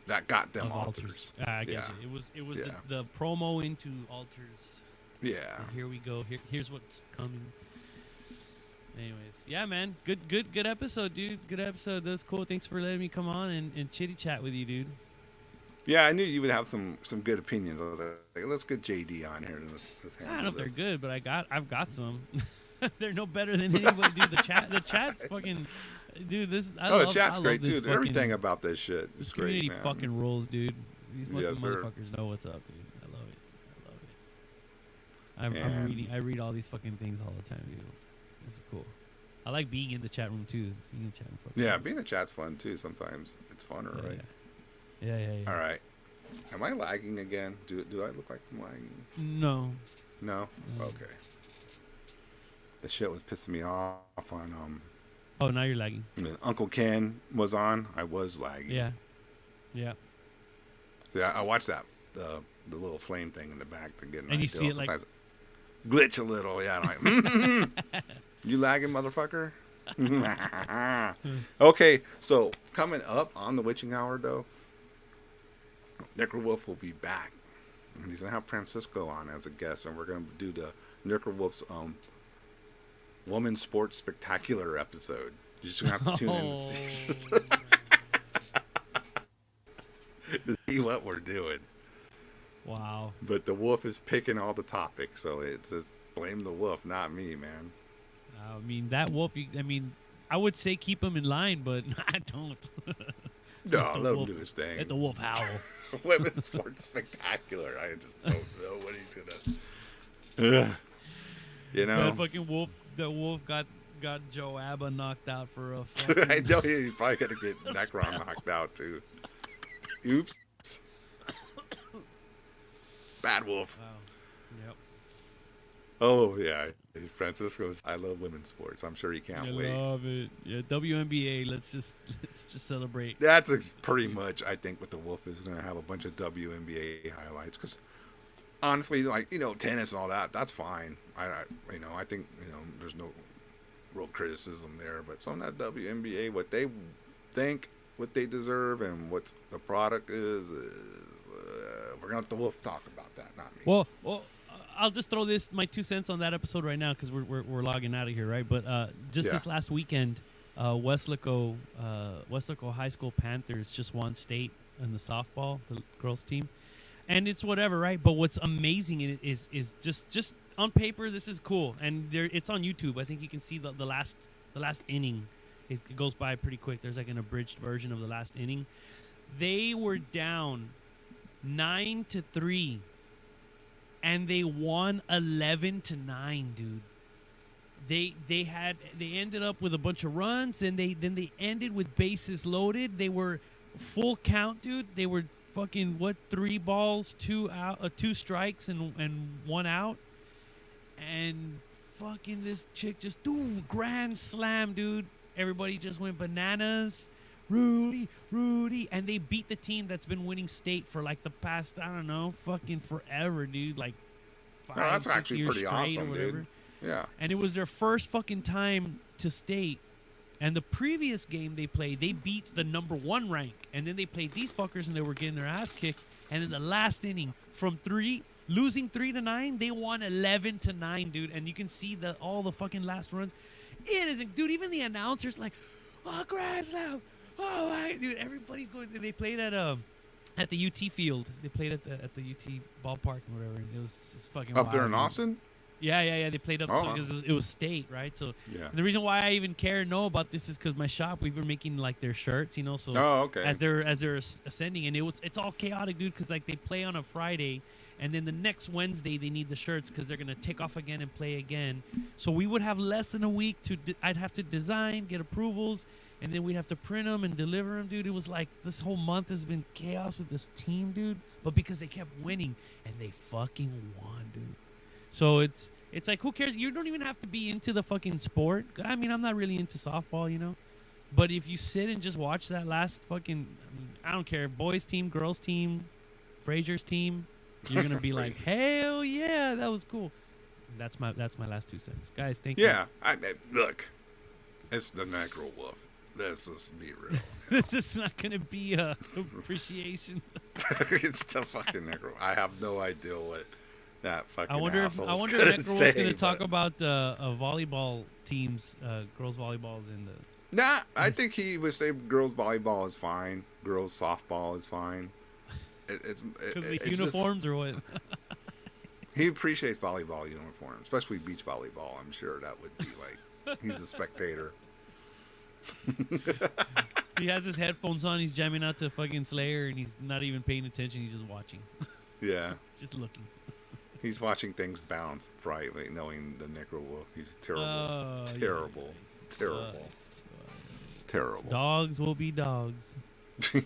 that got them Of Altars. I get Yeah. you. It was Yeah. the promo into Altars. Yeah. And here we go. Here's what's coming. Anyways, yeah, man. Good episode, dude. Good episode. That's cool. Thanks for letting me come on and chitty chat with you, dude. Yeah, I knew you would have some good opinions. I was like, let's get JD on here. And let's I don't handle know if they're this. good, but I've got some. They're no better than anybody, dude. The chat's fucking, dude. The chat's great this too. Everything about this shit is This great, community man. fucking rolls, dude. These fucking Yes, sir. motherfuckers know what's up, dude. I love it. I read all these fucking things all the time, dude. This is cool. I like being in the chat room too. Being in the chat room. fucking Yeah, rules. being in the chat's fun too. Sometimes it's funner, right? Yeah. All right. Am I lagging again? Do I look like I'm lagging? No. No. Okay. The shit was pissing me off on Oh, now you're lagging. when Uncle Ken was on. I was lagging. Yeah. Yeah. See, I watched that the little flame thing in the back to get an And you idea. see it, like- Sometimes glitch a little. Yeah. I'm like, you lagging, motherfucker? Okay, so coming up on the Witching Hour, though, Necrowolf will be back. And he's going to have Francisco on as a guest, and we're going to do the Necrowolf's Woman Sports Spectacular episode. You're just going to have to tune in to see what we're doing. Wow. But the wolf is picking all the topics, so it's just blame the wolf, not me, man. I mean, that wolf. I would say keep him in line, but I don't. No, the let him wolf- do his thing. Let the wolf howl. Women's Sports Spectacular. I just don't know what he's gonna. You know, That fucking wolf. The wolf got Joe Abba knocked out for a I fucking. know he's probably gonna get Necron knocked out too. Oops. Bad wolf. Wow. Yep. Oh yeah, Francisco's. I love women's sports. I'm sure he can't I wait. love it. Yeah, WNBA. Let's just celebrate. That's pretty much. I think what the wolf is gonna have a bunch of WNBA highlights because honestly, like tennis and all that. That's fine. I think there's no real criticism there. But some of that WNBA, what they think what they deserve and what the product is we're gonna have the Wolf talk about that, not me. Well, I'll just throw my 2 cents on that episode right now because we're logging out of here, right? But just this last weekend, Weslaco High School Panthers just won state in the softball, the girls team, and it's whatever, right? But what's amazing is just on paper, this is cool, and it's on YouTube. I think you can see the last inning. It goes by pretty quick. There's like an abridged version of the last inning. They were down 9-3, and they won 11-9, dude. They ended up with a bunch of runs, and they ended with bases loaded. They were full count, dude. They were fucking 3 balls, 2 strikes, and 1 out. And fucking this chick just grand slam, dude. Everybody just went bananas. Rudy, and they beat the team that's been winning state for like the past, I don't know, fucking forever, dude. Like 5, that's 6 actually years pretty straight awesome, or whatever. dude. Yeah. And it was their first fucking time to state. And the previous game they played, they beat the number 1 rank. And then they played these fuckers and they were getting their ass kicked. And in the last inning, from losing 3-9, they won 11-9, dude. And you can see all the fucking last runs. It isn't, dude. Even the announcers like, oh, grand slam, oh my, dude. Everybody's going. They played at the UT field. They played at the UT ballpark or whatever. It was just fucking up there wild, in dude. Austin. Yeah. They played up Oh. because it was state, right? So Yeah. the reason why I even care and know about this is because my shop, we've been making like their shirts, you know. So Oh, okay. as they're ascending, and it's all chaotic, dude. Because like they play on a Friday. And then the next Wednesday, they need the shirts because they're going to take off again and play again. So we would have less than a week I'd have to design, get approvals, and then we'd have to print them and deliver them, dude. It was like this whole month has been chaos with this team, dude. But because they kept winning, and they fucking won, dude. So it's like, who cares? You don't even have to be into the fucking sport. I mean, I'm not really into softball, you know. But if you sit and just watch that last fucking, I don't care, boys team, girls team, Frazier's team, you're gonna be like, hell yeah, that was cool. That's my last 2 cents, guys. Thank you. Yeah. Look, it's the Necro Wolf. Let's just be real. This is not gonna be a appreciation. It's the fucking Necro. I have no idea what that fucking. I wonder if asshole's Necro was gonna talk but- about volleyball teams, girls volleyballs in the. Nah, I think he would say girls volleyball is fine. Girls softball is fine. It's Because the it's uniforms just, or what? he appreciates volleyball uniforms, especially beach volleyball. I'm sure that would be like he's a spectator. He has his headphones on. He's jamming out to fucking Slayer, and he's not even paying attention. He's just watching. Yeah, He's just looking. he's watching things bounce brightly, knowing the Necro Wolf. He's terrible, Oh, yeah. terrible, terrible, terrible. Dogs will be dogs.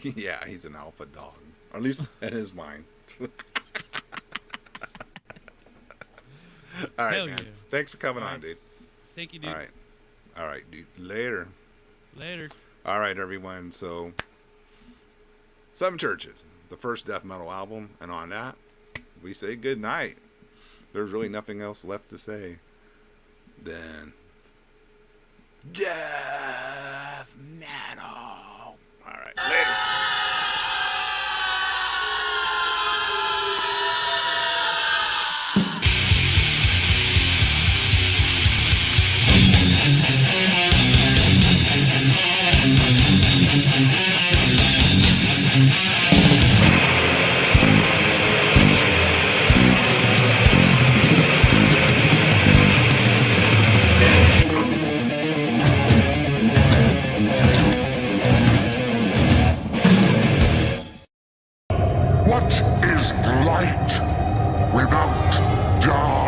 Yeah, he's an alpha dog, or at least in his mind. All right, Hell man. yeah. Thanks for coming All on, right. dude. Thank you, dude. All right, dude. Later. Later. All right, everyone. So, Seven Churches, the first death metal album, and on that, we say good night. There's really nothing else left to say. Then, death metal. All right, later. What is light without dark?